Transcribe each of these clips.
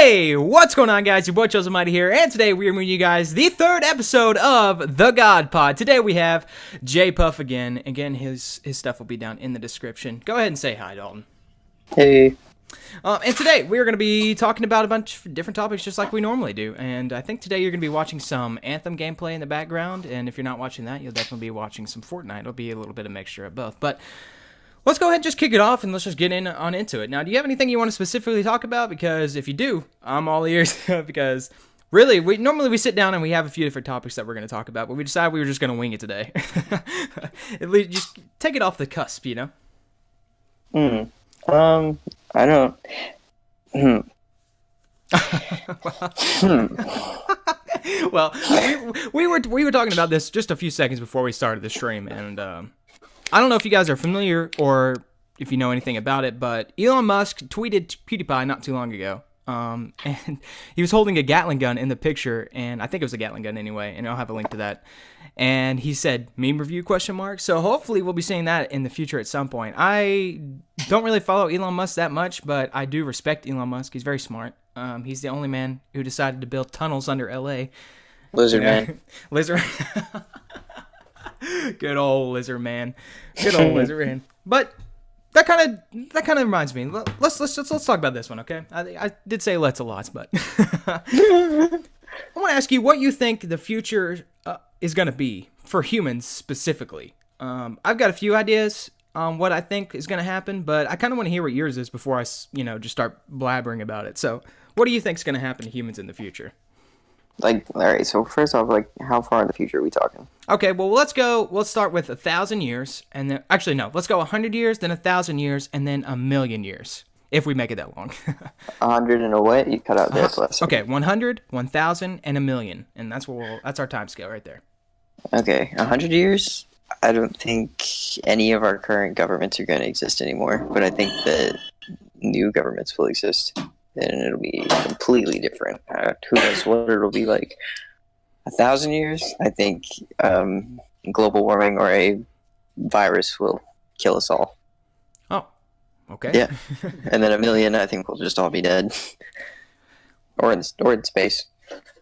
Hey, what's going on, guys? Your boy Joseph Mighty here, and today we are bringing you guys the third episode of the GODPOD. Today we have J Puff again. Again, his stuff will be down in the description. Go ahead and say hi, Dalton. Hey. And today we are going to be talking about a bunch of different topics just like we normally do. And I think today you're going to be watching some Anthem gameplay in the background. And if you're not watching that, you'll definitely be watching some Fortnite. It'll be a little bit of mixture of both. But let's go ahead and just kick it off and let's just get into it. Now, do you have anything you want to specifically talk about? Because if you do, I'm all ears. Because really, we sit down and we have a few different topics that we're going to talk about. But we decided we were just going to wing it today. At least just take it off the cusp, you know? I don't. Well, we were talking about this just a few seconds before we started the stream, and I don't know if you guys are familiar or if you know anything about it, but Elon Musk tweeted PewDiePie not too long ago, and he was holding a Gatling gun in the picture, and I think it was a Gatling gun anyway, and I'll have a link to that. And he said, meme review, ? So hopefully we'll be seeing that in the future at some point. I don't really follow Elon Musk that much, but I do respect Elon Musk. He's very smart. He's the only man who decided to build tunnels under LA. Lizard man. Lizard. Good old lizard man. Good old lizard man. But that kind of reminds me. Let's talk about this one, okay? I did say let's a lot, but I want to ask you what you think the future is going to be for humans specifically. I've got a few ideas on what I think is going to happen, but I kind of want to hear what yours is before I, just start blabbering about it. So, what do you think is going to happen to humans in the future? All right, so first off, how far in the future are we talking? Okay, well, let's start with 1,000 years, and then, actually, no, let's go 100 years, then 1,000 years, and then 1,000,000 years, if we make it that long. 100 and a what? You cut out there for us. Okay, 100, 1,000, and 1,000,000, and that's our time scale right there. Okay, 100 years? I don't think any of our current governments are going to exist anymore, but I think that new governments will exist. And it'll be completely different. Who knows what it'll be like? 1,000 years? I think global warming or a virus will kill us all. Oh, okay. Yeah, and then 1,000,000, I think we'll just all be dead, or in space.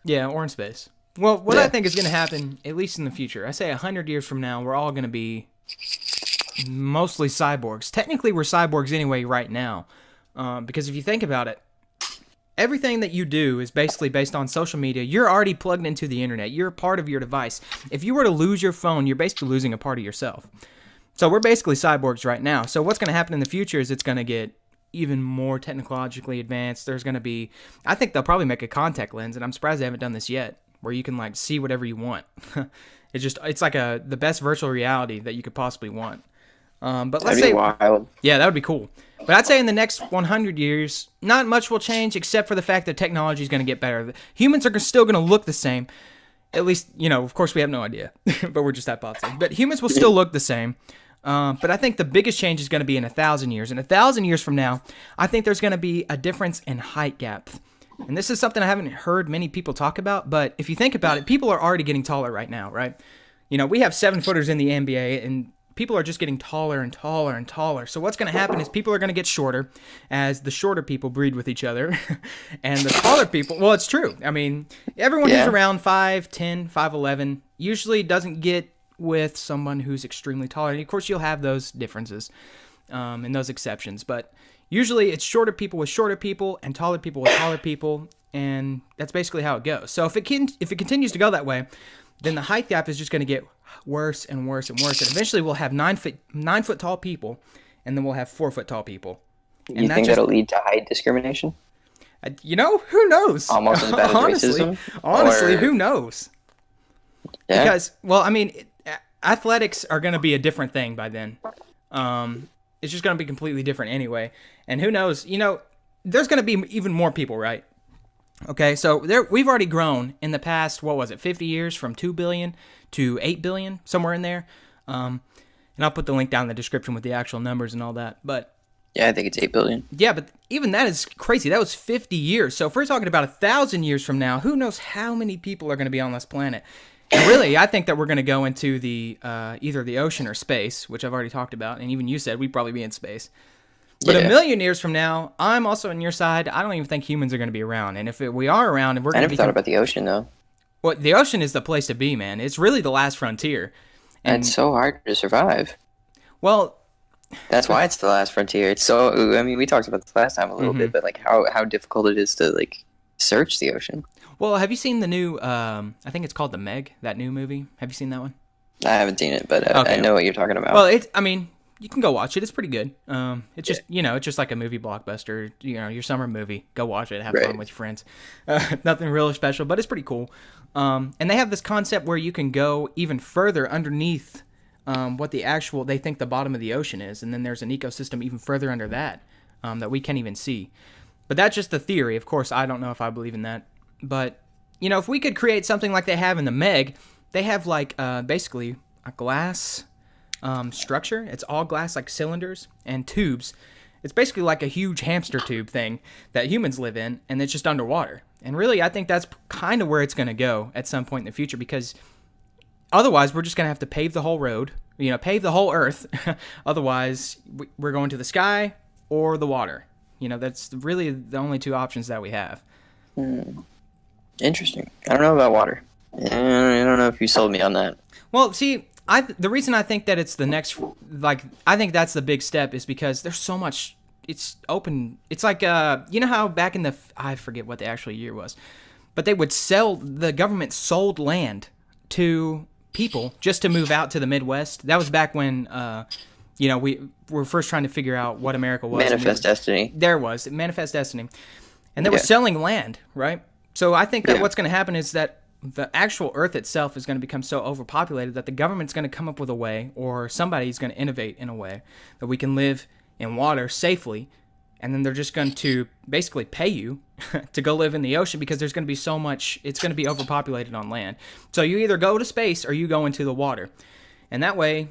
Yeah, or in space. Well, what I think is going to happen, at least in the future, I say 100 years from now, we're all going to be mostly cyborgs. Technically, we're cyborgs anyway right now, because if you think about it, everything that you do is basically based on social media. You're already plugged into the internet. You're a part of your device. If you were to lose your phone, you're basically losing a part of yourself. So we're basically cyborgs right now. So what's going to happen in the future is it's going to get even more technologically advanced. There's going to be, I think they'll probably make a contact lens, and I'm surprised they haven't done this yet, where you can see whatever you want. It's like the best virtual reality that you could possibly want. But let's say, wild. Yeah, that would be cool. But I'd say in the next 100 years, not much will change except for the fact that technology is going to get better. Humans are still going to look the same. At least, of course we have no idea, but we're just hypothesizing. But humans will still look the same. But I think the biggest change is going to be in 1,000 years. And 1,000 years from now, I think there's going to be a difference in height gap. And this is something I haven't heard many people talk about. But if you think about it, people are already getting taller right now, right? We have 7-footers in the NBA, and people are just getting taller and taller and taller. So what's going to happen is people are going to get shorter as the shorter people breed with each other. And the taller people, well, it's true. I mean, everyone who's around 5'10", 5'11", usually doesn't get with someone who's extremely taller. And of course, you'll have those differences and those exceptions. But usually it's shorter people with shorter people and taller people with taller people. And that's basically how it goes. So if it continues to go that way, then the height gap is just going to get worse and worse and worse. And eventually we'll have 9 foot tall people, and then we'll have 4 foot tall people. You think that'll lead to height discrimination? Who knows? Almost as bad as racism? Honestly, who knows? Yeah. Because, well, I mean, athletics are going to be a different thing by then. It's just going to be completely different anyway. And who knows? There's going to be even more people, right? Okay, so we've already grown in the past, 50 years, from 2 billion to 8 billion, somewhere in there. And I'll put the link down in the description with the actual numbers and all that. But yeah, I think it's 8 billion. Yeah, but even that is crazy. That was 50 years. So if we're talking about 1,000 years from now, who knows how many people are going to be on this planet? And really, I think that we're going to go into the either the ocean or space, which I've already talked about. And even you said we'd probably be in space. But Yeah. a million years from now, I'm also on your side. I don't even think humans are going to be around. And if we are around, and we're I going to never be, thought about the ocean though. well, the ocean is the place to be, man. It's really the last frontier. And it's so hard to survive. Well, That's why it's the last frontier. It's so. I mean, we talked about this last time a little bit, but like how difficult it is to like search the ocean. well, have you seen the new? I think it's called The Meg. That new movie. Have you seen that one? I haven't seen it, but I Okay. know what you're talking about. Well, I mean, you can go watch it. It's pretty good. It's just it's just like a movie blockbuster. Your summer movie. Go watch it. Have fun Right. with your friends. Nothing really special, but it's pretty cool. And they have this concept where you can go even further underneath what they think the bottom of the ocean is, and then there's an ecosystem even further under that that we can't even see. But that's just the theory. Of course, I don't know if I believe in that. But if we could create something like they have in the Meg, they have like basically a glass structure. It's all glass, like cylinders and tubes. It's basically like a huge hamster tube thing that humans live in, and it's just underwater. And really, I think that's kind of where it's going to go at some point in the future, because otherwise we're just going to have to pave the whole road, pave the whole earth. Otherwise, we're going to the sky or the water. That's really the only two options that we have. Interesting. I don't know about water. I don't know if you sold me on that. Well, see, the reason I think that it's the next, I think that's the big step is because there's so much, it's open. It's like, how back in I forget what the actual year was, but the government sold land to people just to move out to the Midwest. That was back when, we were first trying to figure out what America was. Manifest Destiny. There was Manifest Destiny. And they were selling land, right? So I think that what's going to happen is that the actual Earth itself is going to become so overpopulated that the government's going to come up with a way, or somebody's going to innovate in a way that we can live in water safely, and then they're just going to basically pay you to go live in the ocean because there's going to be so much, it's going to be overpopulated on land. So you either go to space or you go into the water. And that way,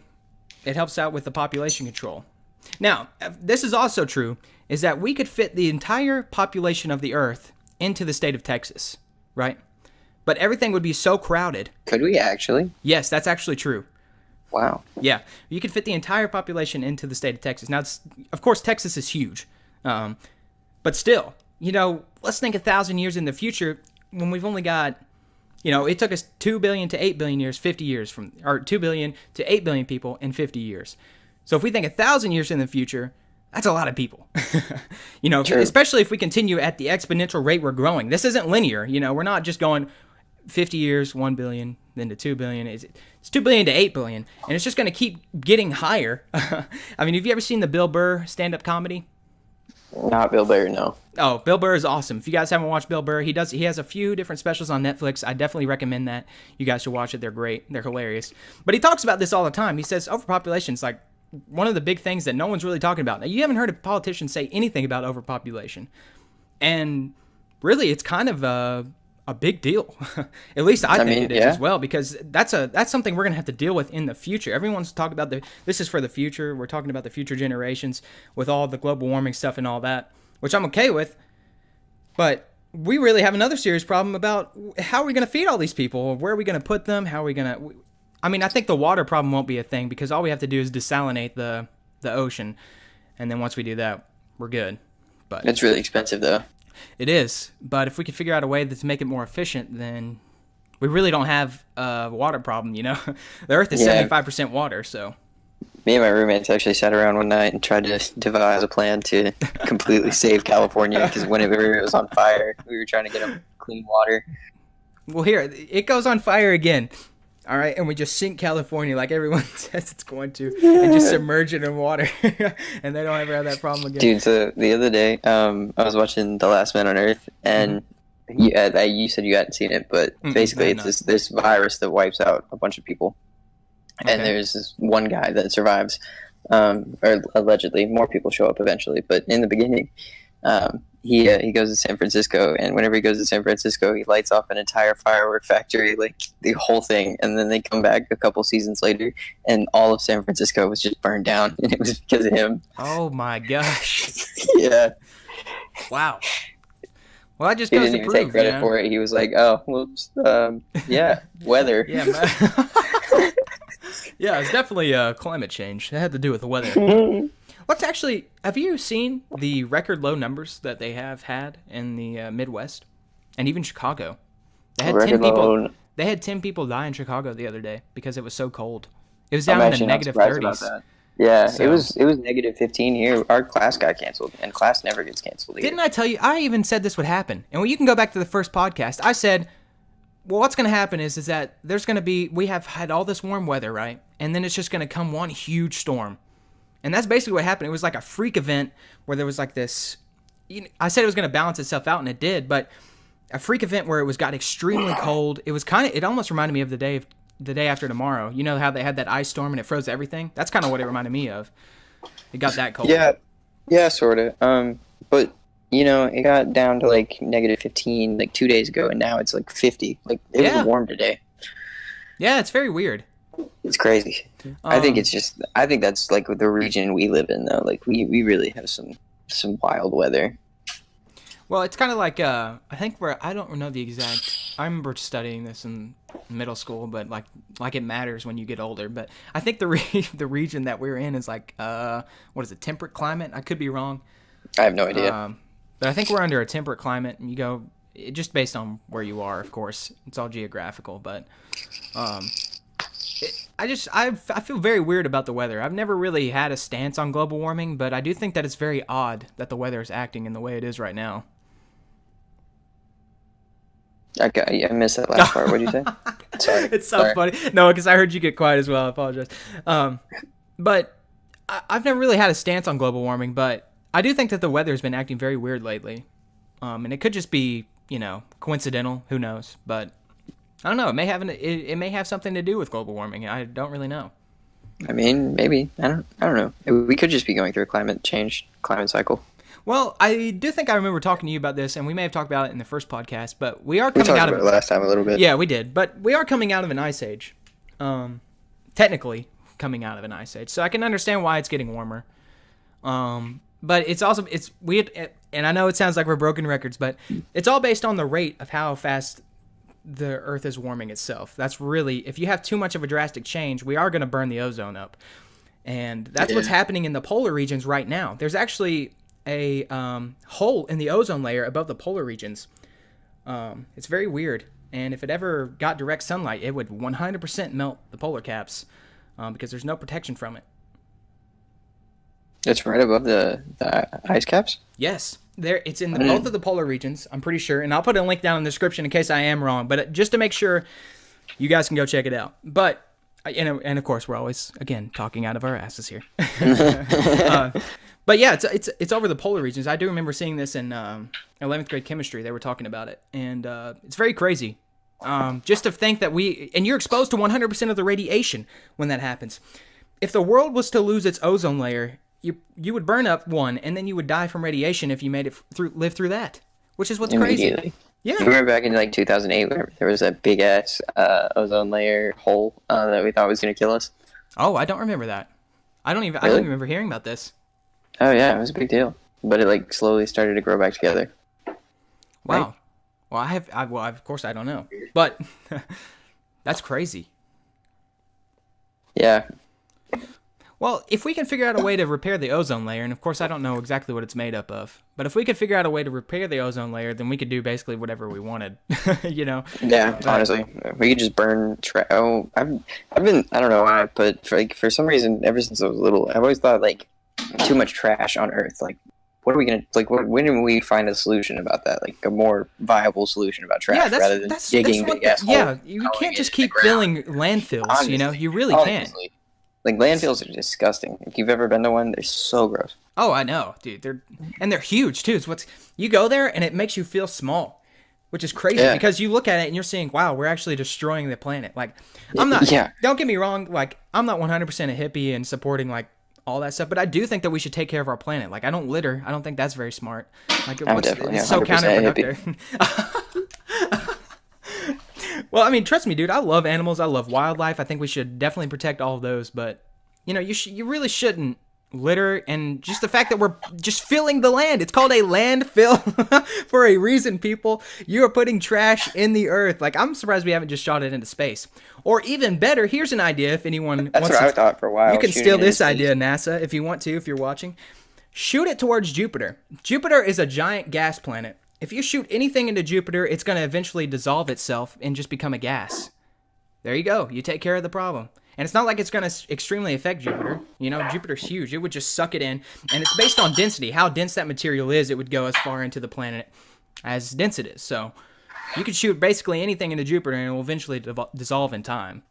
it helps out with the population control. Now, this is also true, is that we could fit the entire population of the Earth into the state of Texas, right? But everything would be so crowded. Could we actually? Yes, that's actually true. Wow. Yeah, you could fit the entire population into the state of Texas. Now, of course, Texas is huge. But still, let's think 1,000 years in the future when we've only got, it took us 2 billion to 8 billion years, 50 years or 2 billion to 8 billion people in 50 years. So if we think 1,000 years in the future, that's a lot of people. True. Especially if we continue at the exponential rate we're growing. This isn't linear. We're not just going 50 years, 1 billion, then to 2 billion. It's 2 billion to 8 billion. And it's just going to keep getting higher. I mean, have you ever seen the Bill Burr stand-up comedy? Not Bill Burr, no. Oh, Bill Burr is awesome. If you guys haven't watched Bill Burr, he has a few different specials on Netflix. I definitely recommend that. You guys should watch it. They're great. They're hilarious. But he talks about this all the time. He says overpopulation is like one of the big things that no one's really talking about. Now, you haven't heard a politician say anything about overpopulation. And really, it's kind of a big deal. At least I think it is as well, because that's something we're going to have to deal with in the future. Everyone's talking about this is for the future. We're talking about the future generations with all the global warming stuff and all that, which I'm okay with. But we really have another serious problem about how are we going to feed all these people? Where are we going to put them? How are we going to... I mean, I think the water problem won't be a thing because all we have to do is desalinate the ocean. And then once we do that, we're good. But It's really expensive, though. it is. But if we could figure out a way to make it more efficient, then we really don't have a water problem, The Earth is 75% water, so... Me and my roommates actually sat around one night and tried to devise a plan to completely save California because whenever it was on fire, we were trying to get them clean water. Well, here, it goes on fire again. All right, and we just sink California like everyone says it's going to, and just submerge it in water, and they don't ever have that problem again. Dude, so the other day, I was watching The Last Man on Earth, and you said you hadn't seen it, but basically it's this virus that wipes out a bunch of people, and there's this one guy that survives, or allegedly, more people show up eventually, but in the beginning, he goes to San Francisco, and whenever he goes to San Francisco, he lights off an entire firework factory, like the whole thing, and then they come back a couple seasons later, and all of San Francisco was just burned down, and it was because of him. Oh my gosh! Yeah. Wow. Well, that just He goes didn't to even prove, take credit for it. He was like, "Oh, whoops, yeah, weather." Yeah, yeah, it's definitely climate change. It had to do with the weather. What's actually, have you seen the record low numbers that they have had in the Midwest and even Chicago? They had 10 people. They had 10 people die in Chicago the other day because it was so cold. It was down in the negative 30s. Yeah, so, it was negative 15 here. Our class got canceled, and class never gets canceled either. Didn't I tell you? I even said this would happen. And when you can go back to the first podcast, I said, well, what's going to happen is that there's going to be, we have had all this warm weather, right? And then it's just going to come one huge storm. And that's basically what happened. It was like a freak event where there was like this, I said it was going to balance itself out, and it did, but a freak event where it got extremely cold. It was it almost reminded me of the day after tomorrow. You know how they had that ice storm and it froze everything? That's kind of what it reminded me of. It got that cold. Yeah, sort of. But it got down to like negative 15 like 2 days ago, and now it's like 50. Like it was warm today. Yeah, it's very weird. It's crazy. I think that's like the region we live in though. Like we really have some wild weather. Well, it's kind of like I think I don't know the exact. I remember studying this in middle school, but like it matters when you get older. But I think the region that we're in is like what is it, temperate climate? I could be wrong. I have no idea. But I think we're under a temperate climate, and just based on where you are, of course. It's all geographical, but I feel very weird about the weather. I've never really had a stance on global warming, but I do think that it's very odd that the weather is acting in the way it is right now. Okay, I missed that last part. What did you say? Sorry. It's so funny. No, because I heard you get quiet as well. I apologize. But I've never really had a stance on global warming, but I do think that the weather has been acting very weird lately. And it could just be, coincidental. Who knows? But I don't know. It may have something to do with global warming. I don't really know. I mean, maybe. I don't know. We could just be going through a climate cycle. Well, I do think I remember talking to you about this, and we may have talked about it in the first podcast, but we are coming out of it last time a little bit. Yeah, we did. But we are coming out of an ice age. Technically coming out of an ice age. So I can understand why it's getting warmer. But it's weird, and I know it sounds like we're broken records, but it's all based on the rate of how fast the Earth is warming itself. That's really, if you have too much of a drastic change, we are going to burn the ozone up. And that's what's happening in the polar regions right now. There's actually a hole in the ozone layer above the polar regions. It's very weird, and if it ever got direct sunlight, it would 100% melt the polar caps because there's no protection from it. It's right above the ice caps? Yes. It's in both of the polar regions, I'm pretty sure, and I'll put a link down in the description in case I am wrong, but just to make sure you guys can go check it out. But and of course, we're always, again, talking out of our asses here. But yeah, it's over the polar regions. I do remember seeing this in 11th grade chemistry. They were talking about it, and it's very crazy. Just to think that and you're exposed to 100% of the radiation when that happens. If the world was to lose its ozone layer, you would burn up one, and then you would die from radiation if you made it live through that, which is what's crazy. Yeah. You remember back in like 2008, where there was a big ass ozone layer hole that we thought was going to kill us? Oh, I don't remember that. I don't even remember hearing about this. Oh yeah, it was a big deal, but it like slowly started to grow back together. Wow. Right? Well, of course I don't know, but that's crazy. Yeah. Well, if we can figure out a way to repair the ozone layer, and of course I don't know exactly what it's made up of, but if we could figure out a way to repair the ozone layer, then we could do basically whatever we wanted, Yeah, honestly, we could just burn. I've been, I don't know why, but for some reason, ever since I was little, I've always thought like too much trash on Earth. Like, what are we gonna when do we find a solution about that? Like a more viable solution about trash rather than digging big ass holes. Yeah, you can't just keep filling landfills. Honestly, you really can't. Like, landfills are disgusting. If you've ever been to one, they're so gross. Oh, I know, dude. They're huge too. You go there and it makes you feel small, which is crazy because you look at it and you're saying, "Wow, we're actually destroying the planet." Like, I'm not. Yeah. Don't get me wrong. Like, I'm not 100% a hippie and supporting like all that stuff, but I do think that we should take care of our planet. Like, I don't litter. I don't think that's very smart. Like, it's so counterproductive. Well, I mean, trust me, dude. I love animals. I love wildlife. I think we should definitely protect all of those. But you really shouldn't litter, and just the fact that we're just filling the land. It's called a landfill for a reason, people. You are putting trash in the earth. Like, I'm surprised we haven't just shot it into space. Or even better, here's an idea if anyone That's wants what to, I thought for a while. you can shooting steal it in this space. idea, NASA, if you want to, if you're watching. Shoot it towards Jupiter. Jupiter is a giant gas planet. If you shoot anything into Jupiter, it's going to eventually dissolve itself and just become a gas. There you go. You take care of the problem. And it's not like it's going to extremely affect Jupiter. You know, Jupiter's huge. It would just suck it in. And it's based on density. How dense that material is, it would go as far into the planet as dense it is. So you could shoot basically anything into Jupiter and it will eventually dissolve in time.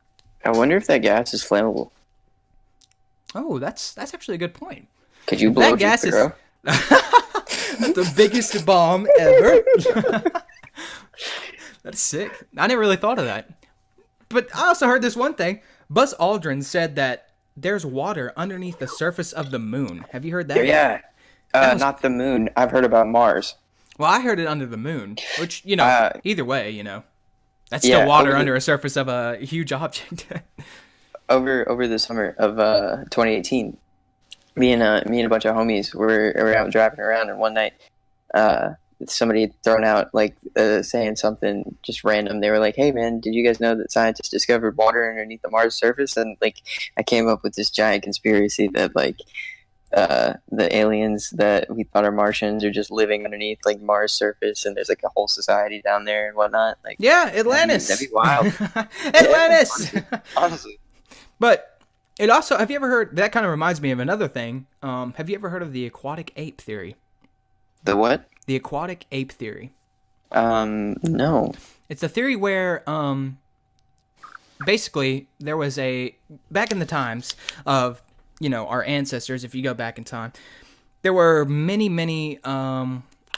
I wonder if that gas is flammable. Oh, that's actually a good point. Could you blow That gas Jupiter is up? the biggest bomb ever. That's sick. I never really thought of that. But I also heard this one thing. Buzz Aldrin said that there's water underneath the surface of the moon. Have you heard that? Yeah. Not the moon. I've heard about Mars. Well, I heard it under the moon, which, you know, either way, you know, that's still yeah, water under a surface of a huge object. over the summer of 2018, me and a bunch of homies were out driving around, and one night somebody had thrown out like saying something just random. They were like, "Hey man, did you guys know that scientists discovered water underneath the Mars surface?" And like I came up with this giant conspiracy that like the aliens that we thought are Martians are just living underneath like Mars surface, and there's like a whole society down there and whatnot. Like, yeah, Atlantis. That'd be wild. Atlantis. Yeah, honestly. But it also, have you ever heard, that kind of reminds me of another thing. Have you ever heard of the Aquatic Ape Theory? The what? The Aquatic Ape Theory. No. It's a theory where, basically, there was back in the times of, you know, our ancestors, if you go back in time, there were many, many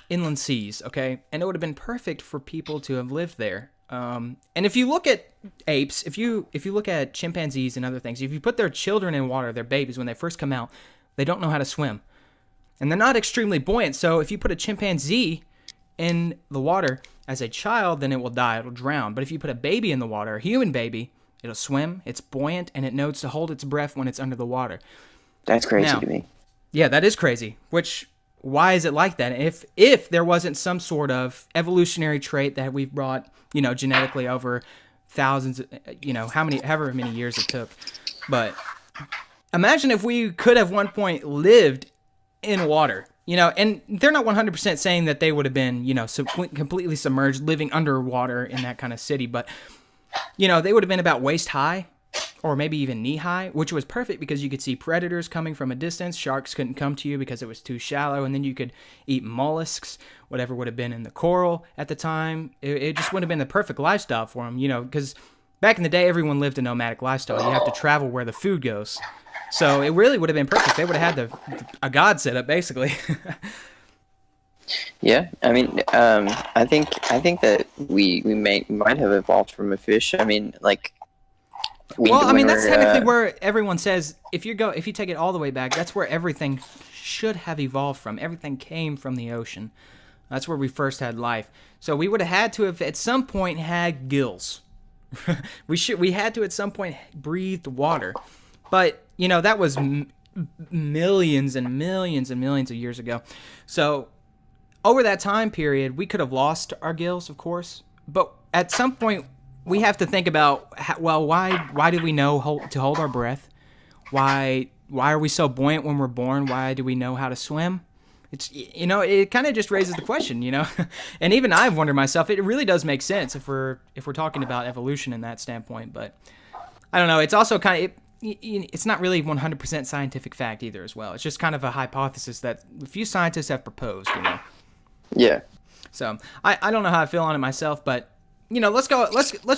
inland seas, okay? And it would have been perfect for people to have lived there. And if you look at apes, if you look at chimpanzees and other things, if you put their children in water, their babies, when they first come out, they don't know how to swim. And they're not extremely buoyant, so if you put a chimpanzee in the water as a child, then it will die, it'll drown. But if you put a baby in the water, a human baby, it'll swim, it's buoyant, and it knows to hold its breath when it's under the water. That's crazy to me. Yeah, that is crazy. Why is it like that? If there wasn't some sort of evolutionary trait that we've brought, you know, genetically over thousands, you know, however many years it took. But imagine if we could have one point lived in water, you know, and they're not 100% saying that they would have been, you know, completely submerged, living underwater in that kind of city, but, you know, they would have been about waist high or maybe even knee high, which was perfect because you could see predators coming from a distance. Sharks couldn't come to you because it was too shallow, and then you could eat mollusks, whatever would have been in the coral at the time. It just would have been the perfect lifestyle for them, you know, because back in the day, everyone lived a nomadic lifestyle. You have to travel where the food goes. So it really would have been perfect. They would have had a god setup, basically. Yeah, I mean, I think that we might have evolved from a fish. I mean, like. That's technically where everyone says if you take it all the way back, that's where everything should have evolved from. Everything came from the ocean. That's where we first had life. So we would have had to have at some point had gills. we had to at some point breathed water. But, you know, that was millions and millions and millions of years ago. So over that time period, we could have lost our gills, of course. But at some point, we have to think about, well, why do we know to hold our breath? Why are we so buoyant when we're born? Why do we know how to swim? It's, you know, it kind of just raises the question, you know. And even I've wondered myself, it really does make sense if we're talking about evolution in that standpoint. But I don't know. It's also kind of it's not really 100% scientific fact either as well. It's just kind of a hypothesis that a few scientists have proposed, you know. Yeah. So I don't know how I feel on it myself, but. You know, let's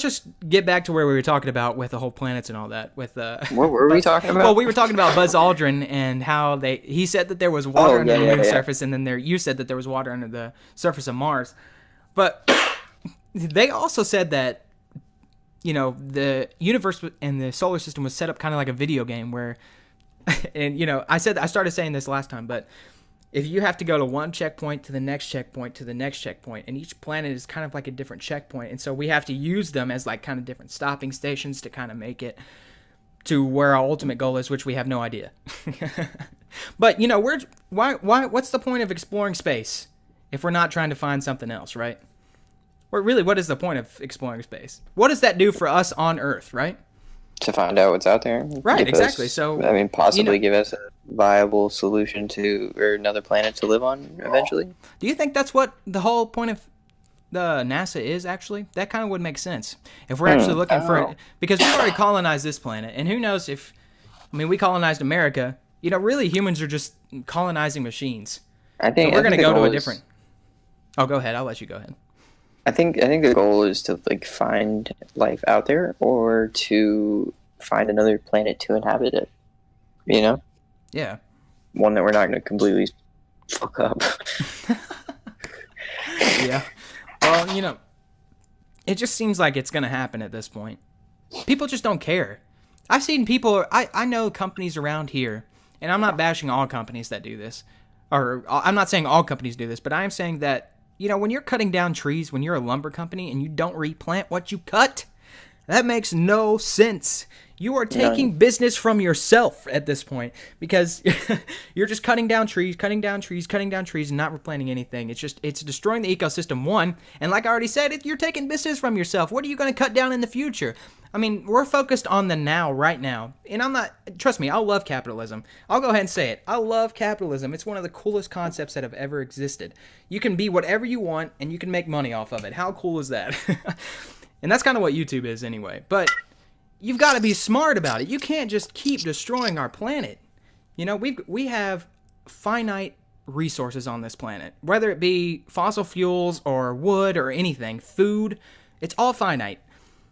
just get back to where we were talking about with the whole planets and all that. With what were we talking about? Well, we were talking about Buzz Aldrin and how he said that there was water under the moon's surface, and then you said that there was water under the surface of Mars. But they also said that, you know, the universe and the solar system was set up kind of like a video game where, and you know, I started saying this last time, but. If you have to go to one checkpoint to the next checkpoint to the next checkpoint, and each planet is kind of like a different checkpoint, and so we have to use them as like kind of different stopping stations to kind of make it to where our ultimate goal is, which we have no idea. But why what's the point of exploring space if we're not trying to find something else, right? Or really, what is the point of exploring space? What does that do for us on Earth, right? To find out what's out there. Right, exactly. So possibly give us a viable solution or another planet to live on eventually. Do you think that's what the whole point of the NASA is actually? That kind of would make sense if we're actually looking for it, because we've already colonized this planet, and who knows if, we colonized America. Really, humans are just colonizing machines. I think we're going to go to a different. Oh, go ahead. I'll let you go ahead. I think the goal is to find life out there, or to find another planet to inhabit it. Yeah. One that we're not going to completely fuck up. Yeah. Well, it just seems like it's going to happen at this point. People just don't care. I've seen people. I know companies around here, and I'm not bashing all companies that do this, or I'm not saying all companies do this, but I am saying that. When you're cutting down trees, when you're a lumber company and you don't replant what you cut, that makes no sense. You are taking business from yourself at this point, because you're just cutting down trees, and not replanting anything. It's destroying the ecosystem, one. And like I already said, you're taking business from yourself. What are you going to cut down in the future? We're focused on the now, right now. And trust me, I love capitalism. I'll go ahead and say it. I love capitalism. It's one of the coolest concepts that have ever existed. You can be whatever you want, and you can make money off of it. How cool is that? And that's kind of what YouTube is anyway. But you've got to be smart about it. You can't just keep destroying our planet. We have finite resources on this planet. Whether it be fossil fuels or wood or anything, food, it's all finite.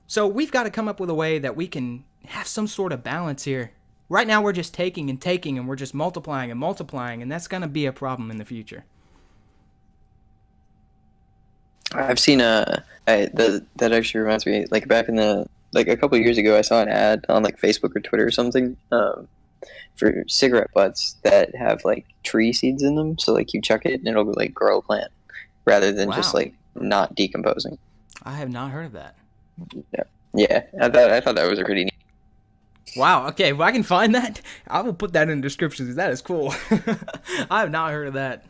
So we've got to come up with a way that we can have some sort of balance here. Right now we're just taking, and we're just multiplying, and that's going to be a problem in the future. I've seen that actually reminds me, back in a couple of years ago, I saw an ad on Facebook or Twitter or something for cigarette butts that have tree seeds in them. So you chuck it and it'll grow a plant rather than just not decomposing. I have not heard of that. Yeah. I thought that was a pretty neat. Wow. Okay. Well, I can find that. I will put that in the description because that is cool. I have not heard of that.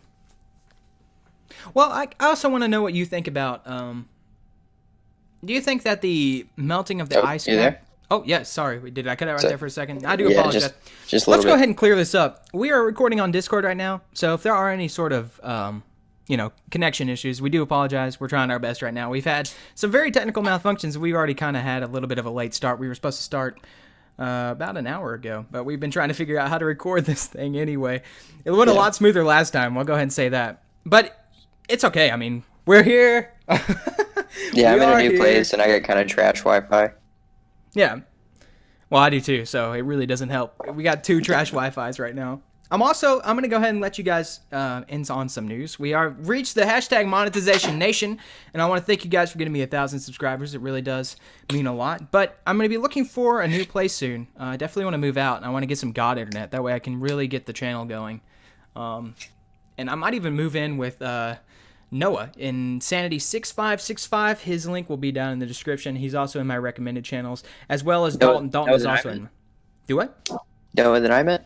Well, I also want to know what you think about. Do you think that the melting of the ice? You there? Oh, yes. Sorry. Did I cut it right there for a second? I do apologize. Just a Let's little go ahead and clear this up. We are recording on Discord right now, so if there are any sort of connection issues, we do apologize. We're trying our best right now. We've had some very technical malfunctions. We already kind of had a little bit of a late start. We were supposed to start about an hour ago, but we've been trying to figure out how to record this thing anyway. It went a lot smoother last time. We'll go ahead and say that. But it's okay. We're here. Yeah, I'm in a new place, and I got kind of trash Wi-Fi. Yeah. Well, I do too, so it really doesn't help. We got 2 trash Wi-Fis right now. I'm going to go ahead and let you guys in on some news. We are reached the hashtag monetization nation, and I want to thank you guys for getting me 1,000 subscribers. It really does mean a lot. But I'm going to be looking for a new place soon. I definitely want to move out, and I want to get some God internet. That way I can really get the channel going. And I might even move in with Noah in Sanity6565. His link will be down in the description. He's also in my recommended channels, as well as Dalton. Dalton is also in. Do what? Noah that I met?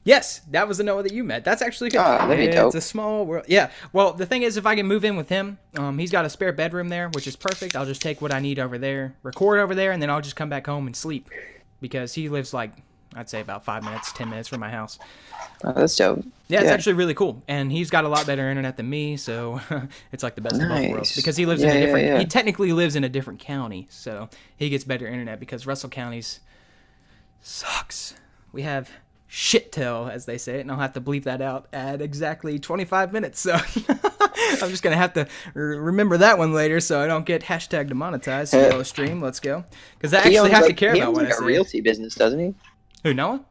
Yes, that was the Noah that you met. That's actually good. That'd be dope. It's a small world. Yeah. Well, the thing is, if I can move in with him, he's got a spare bedroom there, which is perfect. I'll just take what I need over there, record over there, and then I'll just come back home and sleep, because he lives I'd say about 5 minutes, 10 minutes from my house. Oh, that's dope. Yeah, it's actually really cool, and he's got a lot better internet than me, so it's the best of both worlds. Because he lives in a different. He technically lives in a different county, so he gets better internet. Because Russell County's sucks. We have shit-tail, as they say it, and I'll have to bleep that out at exactly 25 minutes. So I'm just gonna have to remember that one later, so I don't get hashtag demonetized. So go stream, let's go, because I actually have to care about what I say. He owns a realty business, doesn't he? Who, Noah?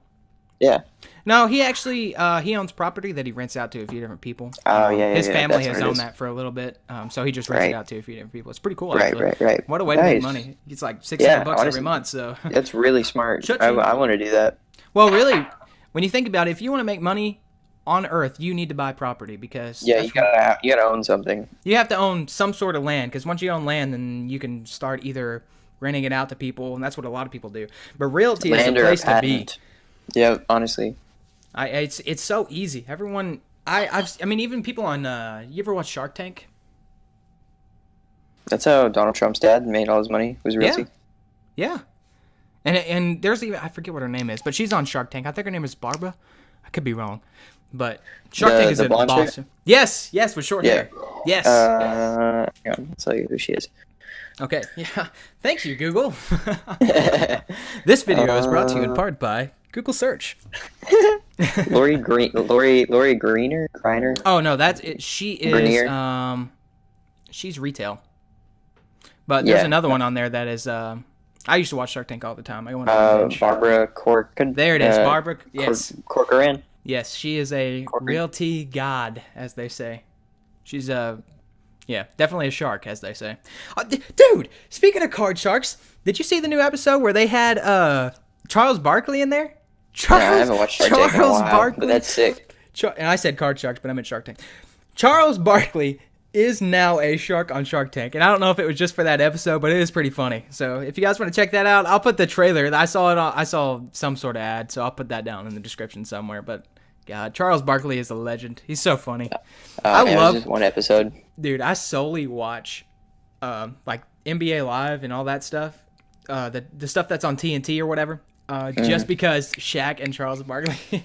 Yeah. No, he actually he owns property that he rents out to a few different people. Oh, His family has owned that for a little bit, so he just rents it out to a few different people. It's pretty cool, actually. Right. What a way to make money. It's $600 every month, so. That's really smart. I want to do that. Well, really, when you think about it, if you want to make money on Earth, you need to buy property, because you gotta own something. You have to own some sort of land, because once you own land, then you can start either renting it out to people, and that's what a lot of people do. But realty is Land the or a place to be. patent. Yeah, honestly. It's so easy. Everyone, I mean, even people on. You ever watch Shark Tank? That's how Donald Trump's dad made all his money. Was realty. Yeah. And there's even, I forget what her name is, but she's on Shark Tank. I think her name is Barbara. I could be wrong, but Shark Tank is in Boston. Yes, with short hair. Yes. Hang on, I'll tell you who she is. Okay. Yeah. Thank you, Google. This video is brought to you in part by Google search. Lori Greiner. Oh no, that's it. She is. Grenier. She's retail. But there's another one on there that is. I used to watch Shark Tank all the time. I went on Barbara Corcoran. There it is, Barbara. Yes, Corcoran. Yes, she is a realty god, as they say. She's definitely a shark, as they say. Dude, speaking of card sharks, did you see the new episode where they had Charles Barkley in there? I haven't watched Shark Tank in a while, but that's sick. And I said card sharks, but I meant Shark Tank. Charles Barkley is now a shark on Shark Tank, and I don't know if it was just for that episode, but it is pretty funny. So if you guys want to check that out, I'll put the trailer. I saw some sort of ad, so I'll put that down in the description somewhere. But God, Charles Barkley is a legend. He's so funny. I love just one episode. Dude, I solely watch like NBA Live and all that stuff. The stuff that's on TNT or whatever. Just because Shaq and Charles Barkley,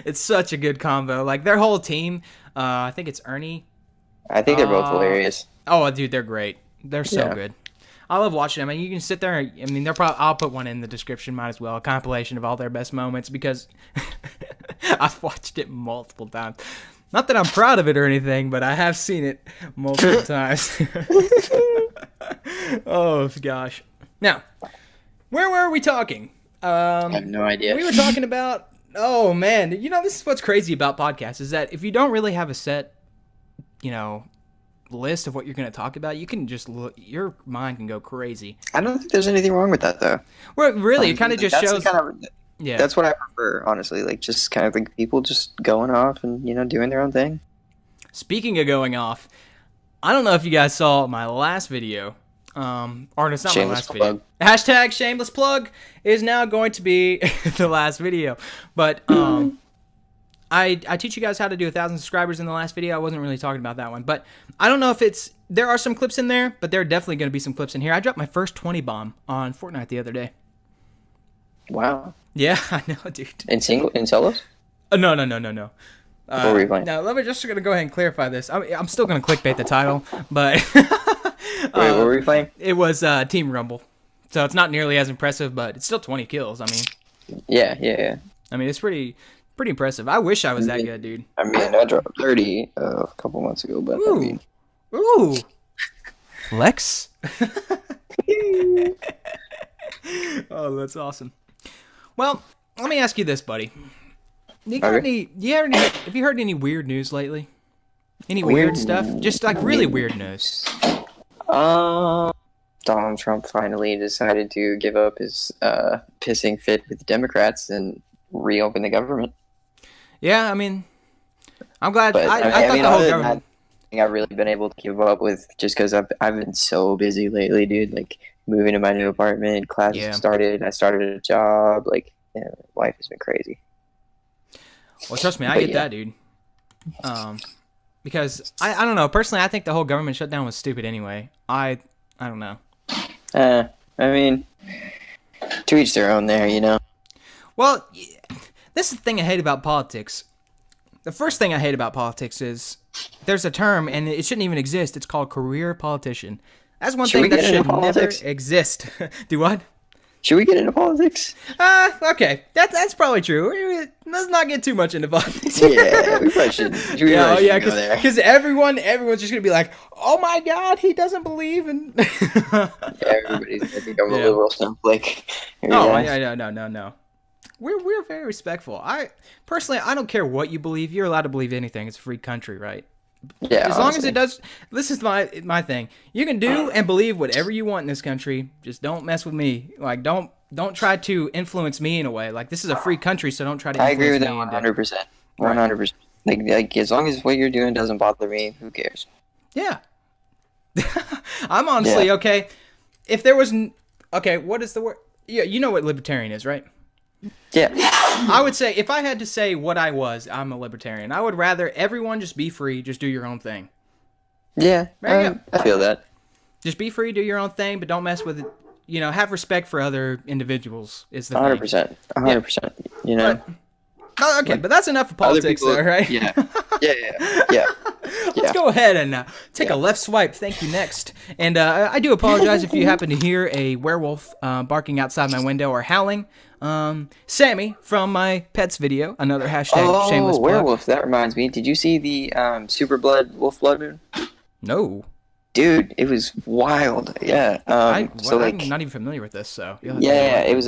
it's such a good combo. Like their whole team. I think it's Ernie. I think they're both hilarious. Oh, dude, they're great. They're so good. I love watching them. I mean, you can sit there. I mean, I'll put one in the description. Might as well, a compilation of all their best moments because I've watched it multiple times. Not that I'm proud of it or anything, but I have seen it multiple times. Oh gosh. Now, where were we talking? I have no idea. We were talking about. Oh man, this is what's crazy about podcasts is that if you don't really have a set, list of what you're going to talk about, you can just look. Your mind can go crazy. I don't think there's anything wrong with that though. Well, really, it kind of just shows. Yeah, that's what I prefer, honestly. Like just kind of like people just going off and doing their own thing. Speaking of going off, I don't know if you guys saw my last video. Or it's not my last video. Hashtag shameless plug is now going to be the last video. But I teach you guys how to do 1,000 subscribers in the last video. I wasn't really talking about that one. But I don't know if there are some clips in there, but there are definitely going to be some clips in here. I dropped my first 20 bomb on Fortnite the other day. Wow. Yeah, I know, dude. In solos? No. What were you playing? Now, let me just going to go ahead and clarify this. I'm still going to clickbait the title, but... Wait, what were you playing? It was Team Rumble. So it's not nearly as impressive, but it's still 20 kills. I mean... Yeah. I mean, it's pretty impressive. I wish I was that good, dude. I mean, I dropped 30 a couple months ago, but Ooh. I mean... Ooh. Flex? Oh, that's awesome. Well, let me ask you this, buddy. Have you heard any weird news lately? Any weird stuff? Just like really weird news. Donald Trump finally decided to give up his pissing fit with the Democrats and reopen the government. Yeah, I mean, I'm glad. But, I thought the whole government. I've really been able to keep up with just because I've been so busy lately, dude. Like moving to my new apartment, classes started. I started a job. Like, life has been crazy. Well, trust me, I get that, dude. Because I don't know. Personally, I think the whole government shutdown was stupid anyway. I don't know. I mean, to each their own there, Well, this is the thing I hate about politics. The first thing I hate about politics is there's a term, and it shouldn't even exist. It's called career politician. That's one thing that should never exist. Do what? Should we get into politics? Okay. That's probably true. Let's not get too much into politics. Yeah, we probably should. Because everyone's just gonna be like, "Oh my God, he doesn't believe in." Everybody's gonna think I'm a liberal snowflake. No. We're very respectful. I don't care what you believe. You're allowed to believe anything. It's a free country, right? Yeah. As long as it does. This is my thing. You can do and believe whatever you want in this country. Just don't mess with me. Like don't try to influence me in a way. Like this is a free country, so don't try to. I agree with that 100%. 100%. Like as long as what you're doing doesn't bother me, who cares? Yeah. I'm honestly okay. If there was Okay, what is the word? Yeah, you know what libertarian is, right? Yeah. I would say, if I had to say what I was, I'm a libertarian. I would rather everyone just be free, just do your own thing. Yeah. There you go. I feel that. Just be free, do your own thing, but don't mess with it. You know, have respect for other individuals is the 100%. 100%. You know? But that's enough of politics there, right? Yeah. Yeah. Let's go ahead and take a left swipe. Thank you. Next. And I do apologize if you happen to hear a werewolf barking outside my window or howling. Sammy from my pets video, another hashtag shameless plug. Werewolf. That reminds me. Did you see the Super Blood Wolf Blood Moon? No. Dude, it was wild. Yeah. I'm not even familiar with this, so. Yeah. It was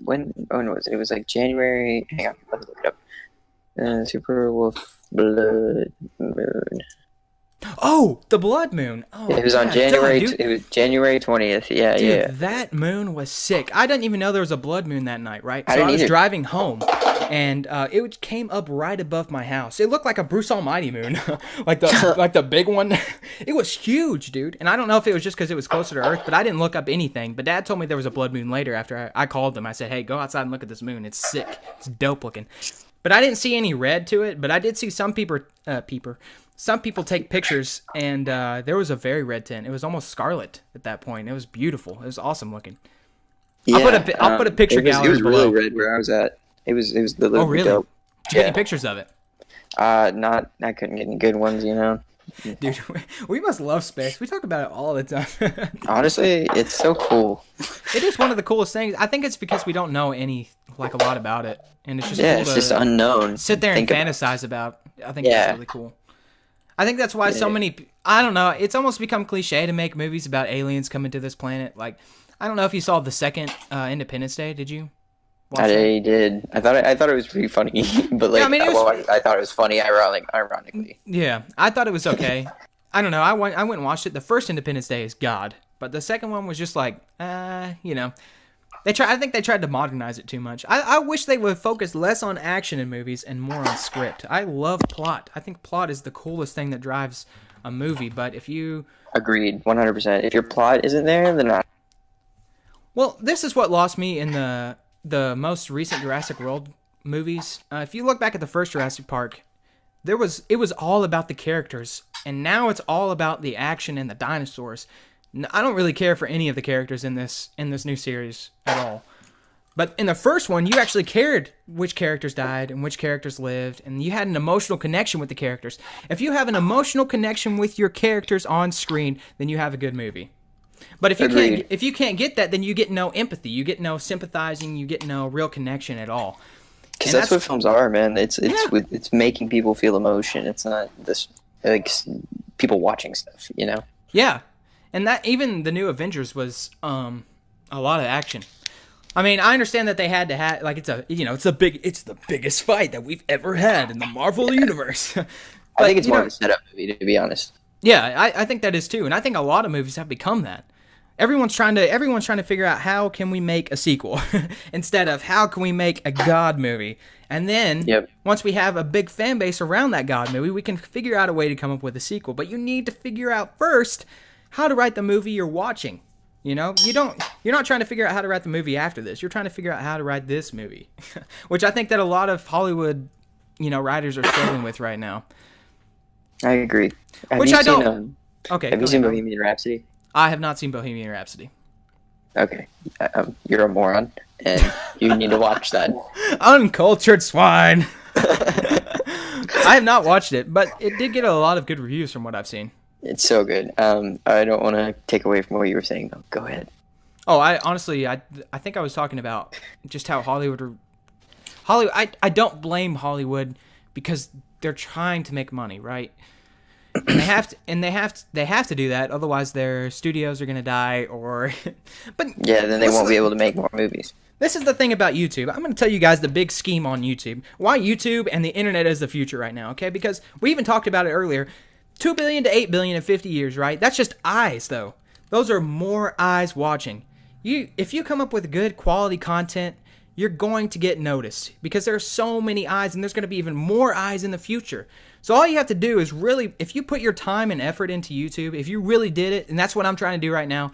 when was it? It was like January. Hang on, let me look it up. Super Wolf Blood Moon. Oh, the blood moon. Oh, it was on January. It was January 20th. Yeah, dude, that moon was sick. I didn't even know there was a blood moon that night. Right? I was driving home, and it came up right above my house. It looked like a Bruce Almighty moon, like the big one. It was huge, dude. And I don't know if it was just because it was closer to Earth, but I didn't look up anything. But Dad told me there was a blood moon later after I called them. I said, "Hey, go outside and look at this moon. It's sick. It's dope looking." But I didn't see any red to it. But I did see some Some people take pictures, and there was a very red tint. It was almost scarlet at that point. It was beautiful. It was awesome looking. Yeah, I'll put a picture gallery below. It was really red where I was at. It was literally Oh, really? dope. Did you get any pictures of it? I couldn't get any good ones, you know. Dude, we must love space. We talk about it all the time. Honestly, it's so cool. It is one of the coolest things. I think it's because we don't know a lot about it, and it's just it's just unknown. Sit there and fantasize about. I think that's really cool. I think that's why so many. I don't know. It's almost become cliche to make movies about aliens coming to this planet. Like, I don't know if you saw the second Independence Day. Did you? I did. I thought it was pretty funny, but like, I thought it was funny, ironically. Yeah, I thought it was okay. I don't know. I went and watched it. The first Independence Day is God, but the second one was just like, you know, I think they tried to modernize it too much. I wish they would focus less on action in movies and more on script. I love plot. I think plot is the coolest thing that drives a movie. But if you agreed 100%, if your plot isn't there, then not. Well, this is what lost me in the most recent Jurassic World movies. If you look back at the first Jurassic Park, it was all about the characters, and now it's all about the action and the dinosaurs. I don't really care for any of the characters in this new series at all. But in the first one, you actually cared which characters died and which characters lived, and you had an emotional connection with the characters. If you have an emotional connection with your characters on screen, then you have a good movie. But if you can't get that, then you get no empathy, you get no sympathizing, you get no real connection at all. Because that's what films are, man. It's making people feel emotion. It's not this like people watching stuff, you know. Yeah, and that even the new Avengers was a lot of action. I mean, I understand that they had to have it's the biggest fight that we've ever had in the Marvel universe. But, I think it's more of a setup movie, to be honest. Yeah, I think that is too, and I think a lot of movies have become that. Everyone's trying to figure out how can we make a sequel instead of how can we make a God movie. And then once we have a big fan base around that God movie, we can figure out a way to come up with a sequel. But you need to figure out first how to write the movie you're watching. You know, you're not trying to figure out how to write the movie after this. You're trying to figure out how to write this movie, which I think that a lot of Hollywood, writers are struggling with right now. I agree. Have you seen Bohemian Rhapsody? I have not seen Bohemian Rhapsody. Okay. You're a moron, and you need to watch that. Uncultured swine. I have not watched it, but it did get a lot of good reviews from what I've seen. It's so good. I don't want to take away from what you were saying, though. Go ahead. Oh, I think I was talking about just how Hollywood. I don't blame Hollywood because they're trying to make money, right? And they have to do that, otherwise their studios are gonna die. Then they won't be able to make more movies. This is the thing about YouTube. I'm going to tell you guys the big scheme on YouTube. Why YouTube and the internet is the future right now, okay? Because we even talked about it earlier. 2 billion to 8 billion in 50 years, right? That's just eyes, though. Those are more eyes watching. If you come up with good quality content, you're going to get noticed because there are so many eyes, and there's going to be even more eyes in the future. So all you have to do is really, if you put your time and effort into YouTube, if you really did it, and that's what I'm trying to do right now,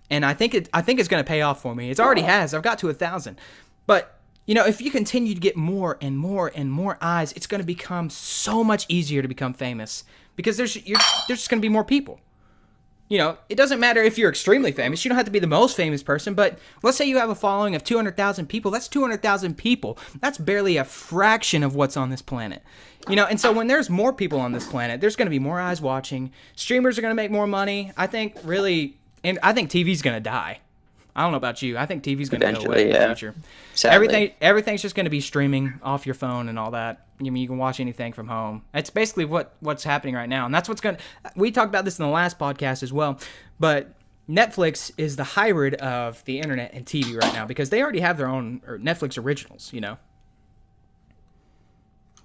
and I think it's going to pay off for me. It already has. I've got to 1,000, but if you continue to get more and more and more eyes, it's going to become so much easier to become famous because there's just going to be more people. It doesn't matter if you're extremely famous. You don't have to be the most famous person, but let's say you have a following of 200,000 people. That's 200,000 people. That's barely a fraction of what's on this planet. And so when there's more people on this planet, there's going to be more eyes watching. Streamers are going to make more money. I think TV's going to die. I don't know about you. I think TV's going to go away in the future. Sadly. Everything's just going to be streaming off your phone and all that. You can watch anything from home. It's basically what's happening right now, and that's what's going to. We talked about this in the last podcast as well, but Netflix is the hybrid of the internet and TV right now because they already have their own Netflix originals.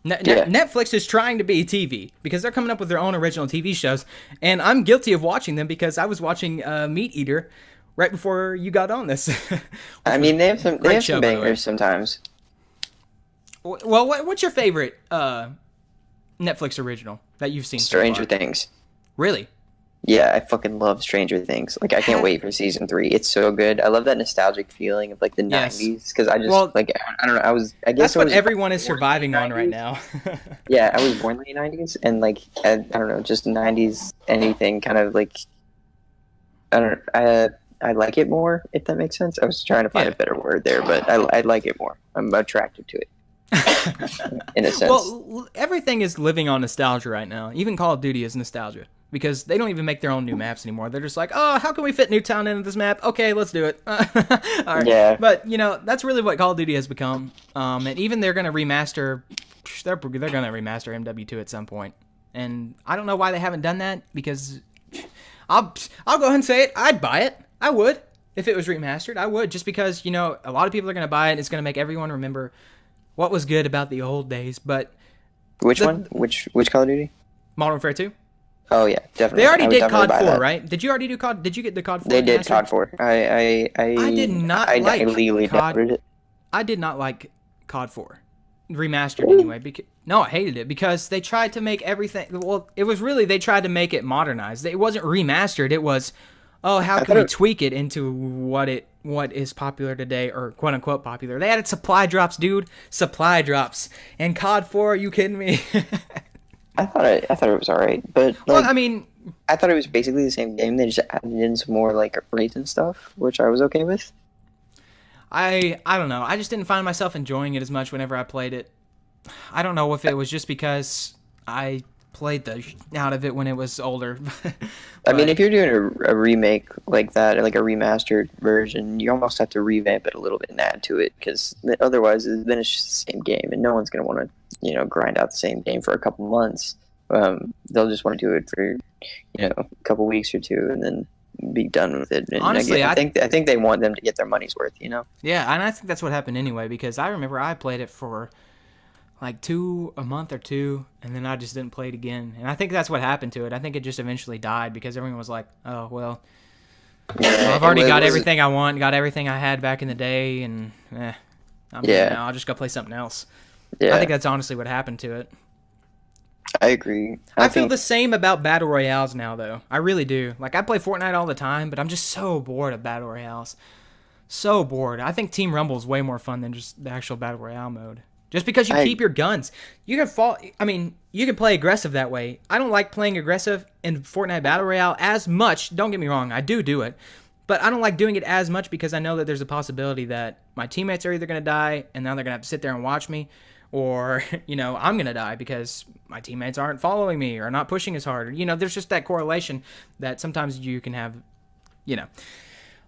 Netflix is trying to be TV because they're coming up with their own original TV shows, and I'm guilty of watching them because I was watching Meat Eater right before you got on this. I mean, they have some bangers sometimes. Well, what's your favorite Netflix original that you've seen? Stranger Things. Really? Yeah, I fucking love Stranger Things. Like, I can't wait for season 3. It's so good. I love that nostalgic feeling of like the 90s because I don't know. That's what everyone is surviving on right now. Yeah, I was born late 90s and like I don't know, just 90s anything kind of like I like it more, if that makes sense. I was trying to find a better word there, but I like it more. I'm attracted to it. In a sense. Well, everything is living on nostalgia right now. Even Call of Duty is nostalgia because they don't even make their own new maps anymore. They're just like, oh, how can we fit Newtown into this map? Okay, let's do it. All right. Yeah. But that's really what Call of Duty has become. And even they're gonna remaster. They're gonna remaster MW2 at some point. And I don't know why they haven't done that because I'll go ahead and say it. I'd buy it. I would if it was remastered. I would just because a lot of people are gonna buy it. It's gonna make everyone remember what was good about the old days. But which one? Which Call of Duty? Modern Warfare 2. Oh yeah, definitely. They already did COD 4, right? Did you already do COD? Did you get the COD 4? They did COD 4. I did not like I legally COD. downloaded it. I did not like COD 4 remastered anyway. No, I hated it because they tried to make everything. Well, it was really they tried to make it modernized. It wasn't remastered. It was, how can we tweak it into what is popular today, or quote unquote popular? They added supply drops, dude. Supply drops. And COD 4, are you kidding me? I thought it was alright, but well, I mean, I thought it was basically the same game. They just added in some more like raids and stuff, which I was okay with. I don't know. I just didn't find myself enjoying it as much whenever I played it. I don't know if it was just because I played the out of it when it was older. I mean, if you're doing a remake like that, or like a remastered version, you almost have to revamp it a little bit and add to it, because otherwise then it's just the same game, and no one's going to want to grind out the same game for a couple months. They'll just want to do it for a couple weeks or two, and then be done with it. And honestly, I think they want them to get their money's worth. Yeah, and I think that's what happened anyway, because I remember I played it for like a month or two, and then I just didn't play it again. And I think that's what happened to it. I think it just eventually died because everyone was like, oh, well, I've already got everything I want, got everything I had back in the day, and I'm good now. I'll just go play something else. Yeah. I think that's honestly what happened to it. I agree. I feel the same about Battle Royales now, though. I really do. Like, I play Fortnite all the time, but I'm just so bored of Battle Royales. So bored. I think Team Rumble is way more fun than just the actual Battle Royale mode. Just because you keep your guns. You can play aggressive that way. I don't like playing aggressive in Fortnite Battle Royale as much. Don't get me wrong, I do it. But I don't like doing it as much because I know that there's a possibility that my teammates are either going to die and now they're going to have to sit there and watch me, or, I'm going to die because my teammates aren't following me or not pushing as hard. There's just that correlation that sometimes you can have,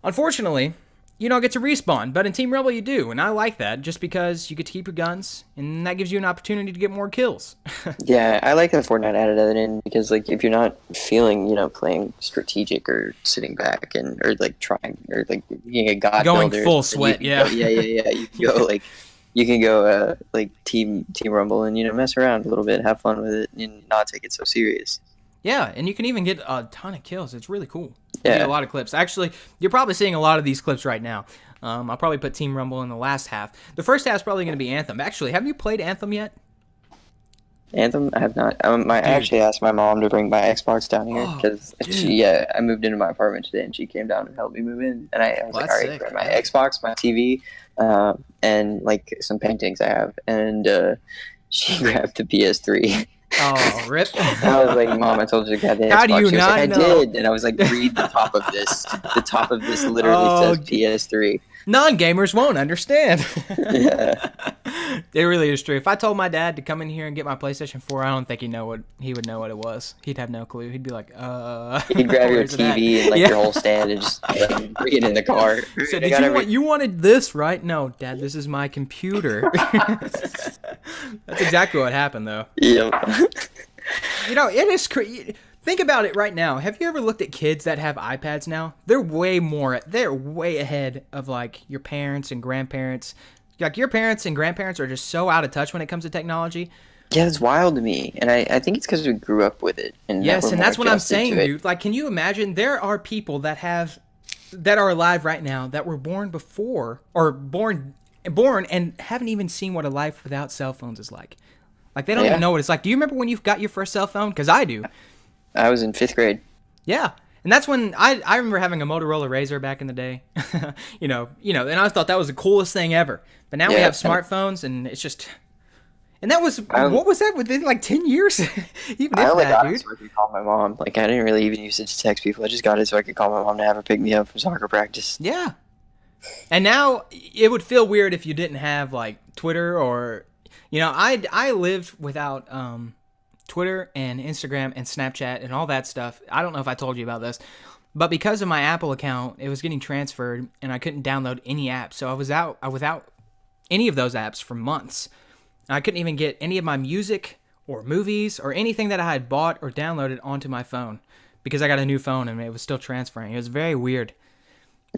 Unfortunately, you don't get to respawn, but in Team Rebel you do, and I like that just because you get to keep your guns, and that gives you an opportunity to get more kills. Yeah, I like that Fortnite added that in because, like, if you're not feeling, playing strategic or sitting back or like trying or like being a god going builder, full sweat, yeah, you can go like Team Rumble and mess around a little bit, have fun with it, and not take it so serious. Yeah, and you can even get a ton of kills. It's really cool. Yeah. A lot of clips. Actually, you're probably seeing a lot of these clips right now. I'll probably put Team Rumble in the last half. The first half is probably going to be Anthem. Actually, have you played Anthem yet? Anthem? I have not. I actually asked my mom to bring my Xbox down here because I moved into my apartment today and she came down and helped me move in. And I was like, all right, sick, bring my Xbox, my TV, and like some paintings I have. And she grabbed the PS3. Oh, rip. I was like, Mom, I told you to grab the Xbox. How do you she was not like, know? I did. And I was like, read the top of this. The top of this literally says PS3. Non-gamers won't understand. Yeah. It really is true. If I told my dad to come in here and get my PlayStation 4, I don't think he would know what it was. He'd have no clue. He'd be like, He'd grab your TV and like your whole stand and just bring it in the car. So you wanted this, right? No, Dad, this is my computer. That's exactly what happened, though. Yep. It is crazy. Think about it right now. Have you ever looked at kids that have iPads now? They're way ahead of like your parents and grandparents. Like your parents and grandparents are just so out of touch when it comes to technology. Yeah, it's wild to me. And I think it's because we grew up with it. And yes, and that's what I'm saying, dude. Like, can you imagine there are people that are alive right now that were born before or born and haven't even seen what a life without cell phones is like. Like, they don't even know what it's like. Do you remember when you got your first cell phone? Because I do. I was in 5th grade. Yeah. And that's when I remember having a Motorola Razr back in the day. And I thought that was the coolest thing ever. But now we have smartphones, and it's just... And that was... what was that? Within like 10 years? Even I if only that, got dude. it so I could call my mom. Like, I didn't really even use it to text people. I just got it so I could call my mom to have her pick me up from soccer practice. Yeah. And now, it would feel weird if you didn't have, like, Twitter or... I lived without... Twitter and Instagram and Snapchat and all that stuff. I don't know if I told you about this, but because of my Apple account, it was getting transferred and I couldn't download any apps. So I was without any of those apps for months. I couldn't even get any of my music or movies or anything that I had bought or downloaded onto my phone because I got a new phone and it was still transferring. It was very weird.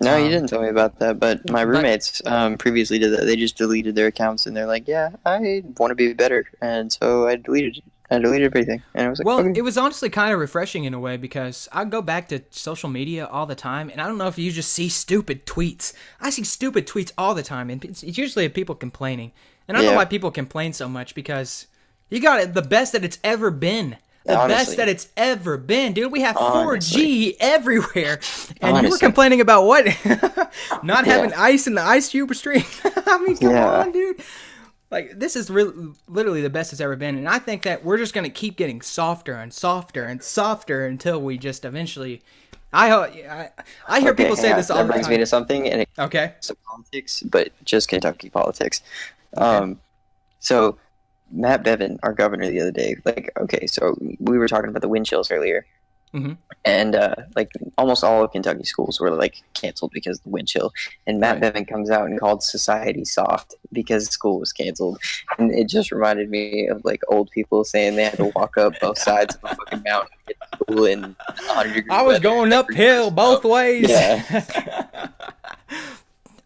No, you didn't tell me about that, but my roommates previously did that. They just deleted their accounts and they're like, yeah, I want to be better. And so I deleted it. I deleted everything, and I was like, well, okay. It was honestly kind of refreshing in a way because I go back to social media all the time, and I don't know if you just see stupid tweets. I see stupid tweets all the time, and it's usually people complaining. And I don't know why people complain so much because you got it the best that it's ever been. Best that it's ever been, dude. We have 4G everywhere, and you were complaining about what? Not having ice in the ice cube stream. I mean, come on, dude. Like, this is literally the best it's ever been, and I think that we're just going to keep getting softer and softer and softer until we just eventually... I hear people say this all the time. That brings me to something, and it's politics, but just Kentucky politics. Okay. So, Matt Bevin, our governor the other day, so we were talking about the wind chills earlier. Mm-hmm. And almost all of Kentucky schools were canceled because of the wind chill. And Matt Bevin comes out and called society soft because school was canceled. And it just reminded me of old people saying they had to walk up both sides of a fucking mountain to get to school in 100 degrees. I was going uphill both ways. Yeah.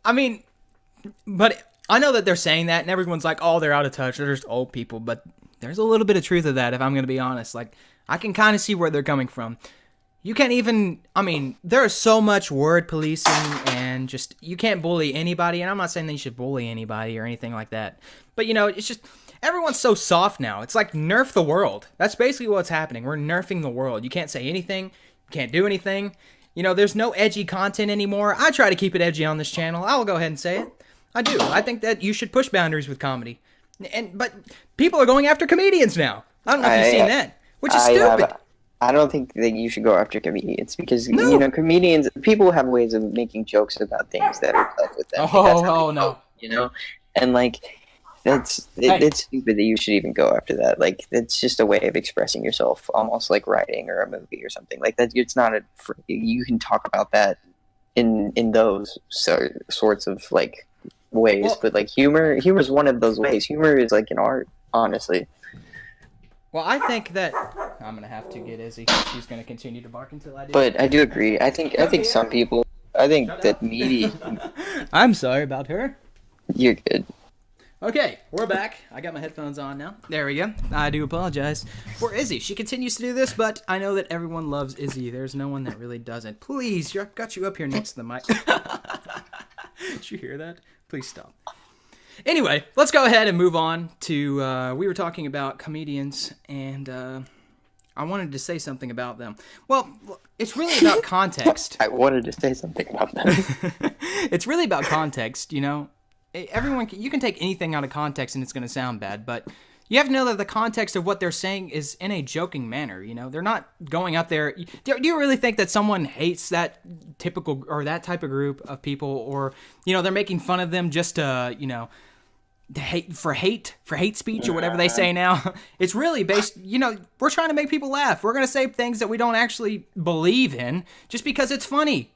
I mean, but I know that they're saying that, and everyone's like, "Oh, they're out of touch. They're just old people." But there's a little bit of truth to that, if I'm going to be honest. I can kind of see where they're coming from. You can't even, there is so much word policing and just, you can't bully anybody. And I'm not saying that you should bully anybody or anything like that. But, it's just, everyone's so soft now. It's like nerf the world. That's basically what's happening. We're nerfing the world. You can't say anything. You can't do anything. There's no edgy content anymore. I try to keep it edgy on this channel. I'll go ahead and say it. I do. I think that you should push boundaries with comedy. But people are going after comedians now. I don't know if you've seen that. Which is stupid. I don't think that you should go after comedians because, comedians, people have ways of making jokes about things that are tough with them. No. And, it's stupid that you should even go after that. It's just a way of expressing yourself, almost like writing or a movie or something. It's not you can talk about that in those sorts of, ways. But, humor is one of those ways. Humor is, an art, honestly. Well, I think that I'm gonna have to get Izzy. She's gonna continue to bark until I do. But I do agree. I think some people. I think that media. I'm sorry about her. You're good. Okay, we're back. I got my headphones on now. There we go. I do apologize for Izzy. She continues to do this, but I know that everyone loves Izzy. There's no one that really doesn't. Please, I've got you up here next to the mic. Did you hear that? Please stop. Anyway, let's go ahead and move on to, we were talking about comedians, and I wanted to say something about them. Well, it's really about context. I wanted to say something about them. It's really about context, you know? Everyone, you can take anything out of context and it's going to sound bad, but you have to know that the context of what they're saying is in a joking manner, you know? They're not going out there. Do you really think that someone hates that typical or that type of group of people, or, you know, they're making fun of them just to, you know, hate speech or whatever they say now? It's really based, you know, we're trying to make people laugh. We're going to say things that we don't actually believe in just because it's funny.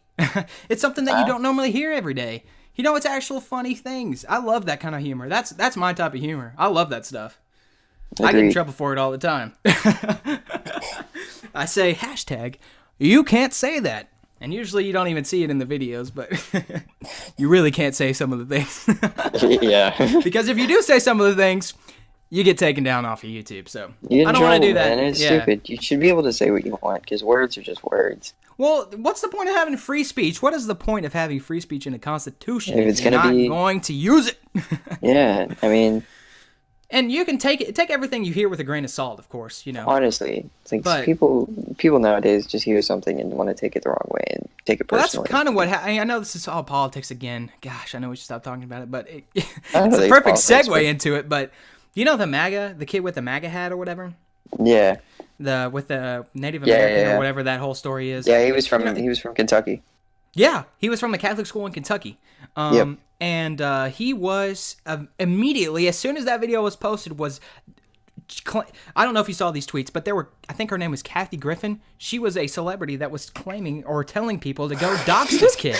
It's something that you don't normally hear every day. You know, it's actual funny things. I love that kind of humor. That's my type of humor. I love that stuff. Agreed. I get in trouble for it all the time. I say hashtag, you can't say that. And usually you don't even see it in the videos, but you really can't say some of the things. Yeah. Because if you do say some of the things, you get taken down off of YouTube. So You get I in don't want to trouble, do that. man. It's Yeah. stupid. You should be able to say what you want, because words are just words. Well, what's the point of having free speech? What is the point of having free speech in a constitution If it's you're gonna not be- going to use it? Yeah, I mean, And you can take everything you hear with a grain of salt, of course, you know. honestly, it's like But- people nowadays just hear something and want to take it the wrong way and take it Well, that's personally. kind of what I know this is all politics again. Gosh, I know we should stop talking about it, but it's don't know a these perfect politics, segue but- into it. But you know the kid with the MAGA hat or whatever? Yeah, With the Native Yeah, American yeah. or whatever that whole story is. yeah. He was from You know, he was from Kentucky. Yeah, he was from the Catholic school in Kentucky. Yep. And he was immediately, as soon as that video was posted, I don't know if you saw these tweets, but I think her name was Kathy Griffin. She was a celebrity that was claiming or telling people to go dox this kid.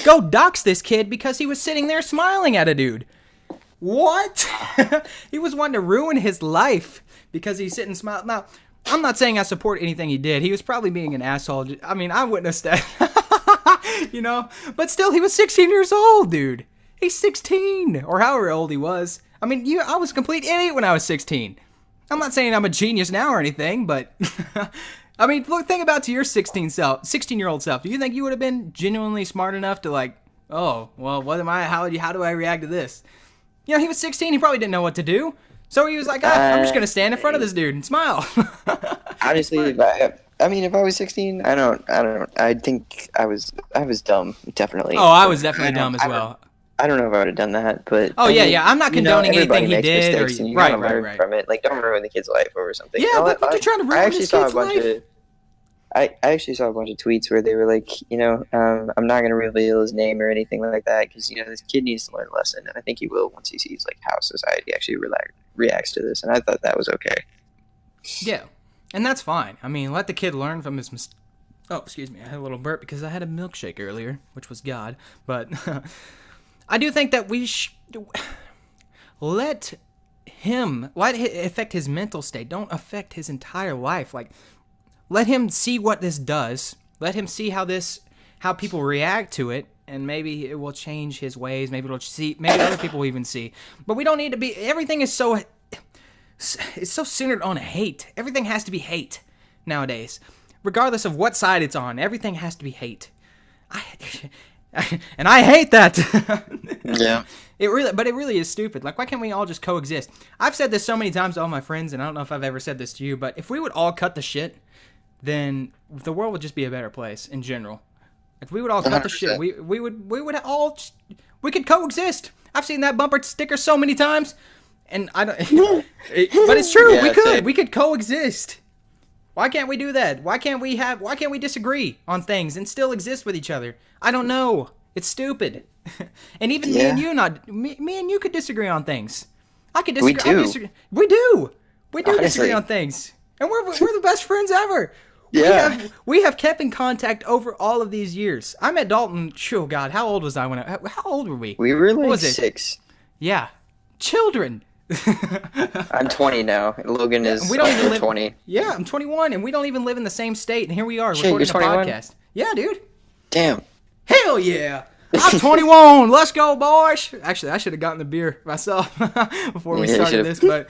Go dox this kid because he was sitting there smiling at a dude. What? He was wanting to ruin his life because he's sitting smiling. Now, I'm not saying I support anything he did. He was probably being an asshole. I mean, I witnessed that. You know? But still, he was 16 years old, dude. He's 16, or however old he was. I mean, I was a complete idiot when I was 16. I'm not saying I'm a genius now or anything, but I mean, think about to your 16-year-old self. Do you think you would have been genuinely smart enough to like, oh, well, what am I? How do I react to this? You know, he was 16. He probably didn't know what to do, so he was like, I'm just gonna stand in front of this dude and smile. Honestly, if I was 16, I think I was dumb, definitely. Oh, I was definitely dumb as I don't- well. I don't know if I would have done that, but Oh, yeah. I'm not condoning everybody anything he makes did, mistakes, or and you right, gotta learn right. from it. Like, don't ruin the kid's life over something. Yeah, You know but what? you're trying to ruin I actually this saw kid's a bunch life. of. I actually saw a bunch of tweets where they were like, I'm not going to reveal his name or anything like that because this kid needs to learn a lesson, and I think he will once he sees like how society actually reacts to this. And I thought that was okay. Yeah, and that's fine. I mean, let the kid learn from his mistakes. Oh, excuse me. I had a little burp because I had a milkshake earlier, which was God. But I do think that we let it affect his mental state. Don't affect his entire life. Like, let him see what this does. Let him see how people react to it, and maybe it will change his ways. Maybe other people will even see. But we don't need to be. Everything is it's so centered on hate. Everything has to be hate nowadays. Regardless of what side it's on, everything has to be hate. And I hate that. Yeah. It really is stupid. Like, why can't we all just coexist? I've said this so many times to all my friends, and I don't know if I've ever said this to you, but if we would all cut the shit, then the world would just be a better place in general. If we would all cut the shit, 100%. we could coexist. I've seen that bumper sticker so many times, and I don't. But it's true. Yeah, We could coexist. Why can't we do that? Why can't we disagree on things and still exist with each other? I don't know. It's stupid. And even me and you could disagree on things. I could disagree. We do. We do disagree Honestly. on things. And we're the best friends ever. Yeah. We have kept in contact over all of these years. I met Dalton, oh God, how old was I how old were we? We were What like was it? 6. Yeah. Children. I'm 20 now. Logan is We don't even live 20. Yeah, I'm 21 and we don't even live in the same state, and here we are Shit, recording you're a 21? podcast. Yeah, dude. Damn. Hell yeah. I'm 21. Let's go, boys. Actually, I should have gotten the beer myself before we Yeah, you started should've. this, but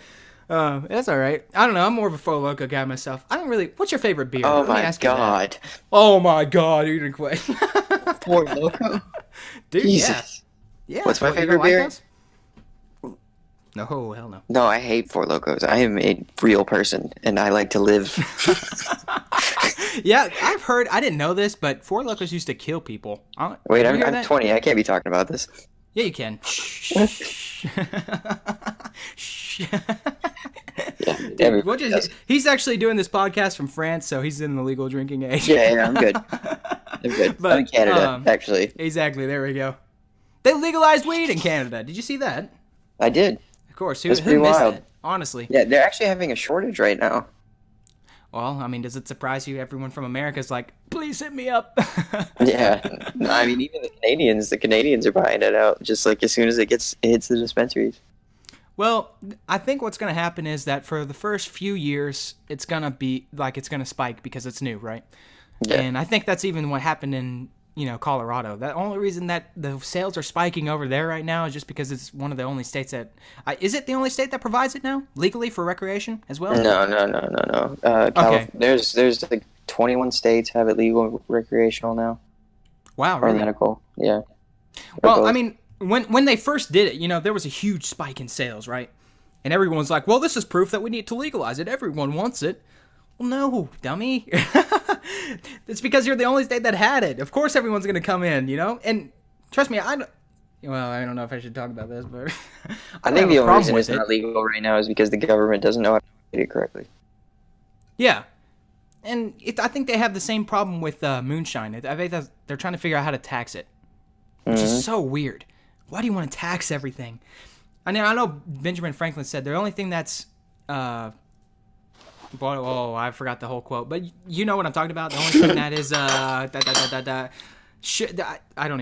that's all right. I don't know. I'm more of a Four Loko guy myself. I don't really. What's your favorite beer? Oh Let me my ask you that. god. Oh my God, you didn't quit. Four Loko? Dude, Jesus. yeah. What's my What, you favorite don't like beer? those? No, hell no. No, I hate Four Locos. I am a real person, and I like to live. Yeah, I've heard. I didn't know this, but Four Locos used to kill people. Wait, Did you hear I'm that? 20. I can't be talking about this. Yeah, you can. Shh. Yeah, He's actually doing this podcast from France, so he's in the legal drinking age. yeah, I'm good. I'm good. But, I'm in Canada, actually. Exactly. There we go. They legalized weed in Canada. Did you see that? I did. Of course. That's Who pretty missed wild. that? Honestly. Yeah, they're actually having a shortage right now. Well, I mean, does it surprise you? Everyone from America is like, please hit me up. Yeah, I mean, even the Canadians are buying it out just like as soon as it hits the dispensaries. Well, I think what's going to happen is that for the first few years, it's going to be like it's going to spike because it's new, right? Yeah. And I think that's even what happened in, Colorado. The only reason that the sales are spiking over there right now is just because it's one of the only states that is it the only state that provides it now legally for recreation as well? No. Okay. There's like 21 states have it legal recreational now. Wow, Or really? medical, yeah. Well, I mean, when they first did it, there was a huge spike in sales, right? And everyone's like, well, this is proof that we need to legalize it. Everyone wants it. Well, no, dummy. It's because you're the only state that had it. Of course everyone's going to come in, And trust me, I don't know if I should talk about this, but I think the only reason with it's not legal right now is because the government doesn't know how to do it correctly. Yeah. And I think they have the same problem with moonshine. I think they're trying to figure out how to tax it, which is so weird. Why do you want to tax everything? I know Benjamin Franklin said the only thing that's I forgot the whole quote, but you know what I'm talking about. The only thing that is I don't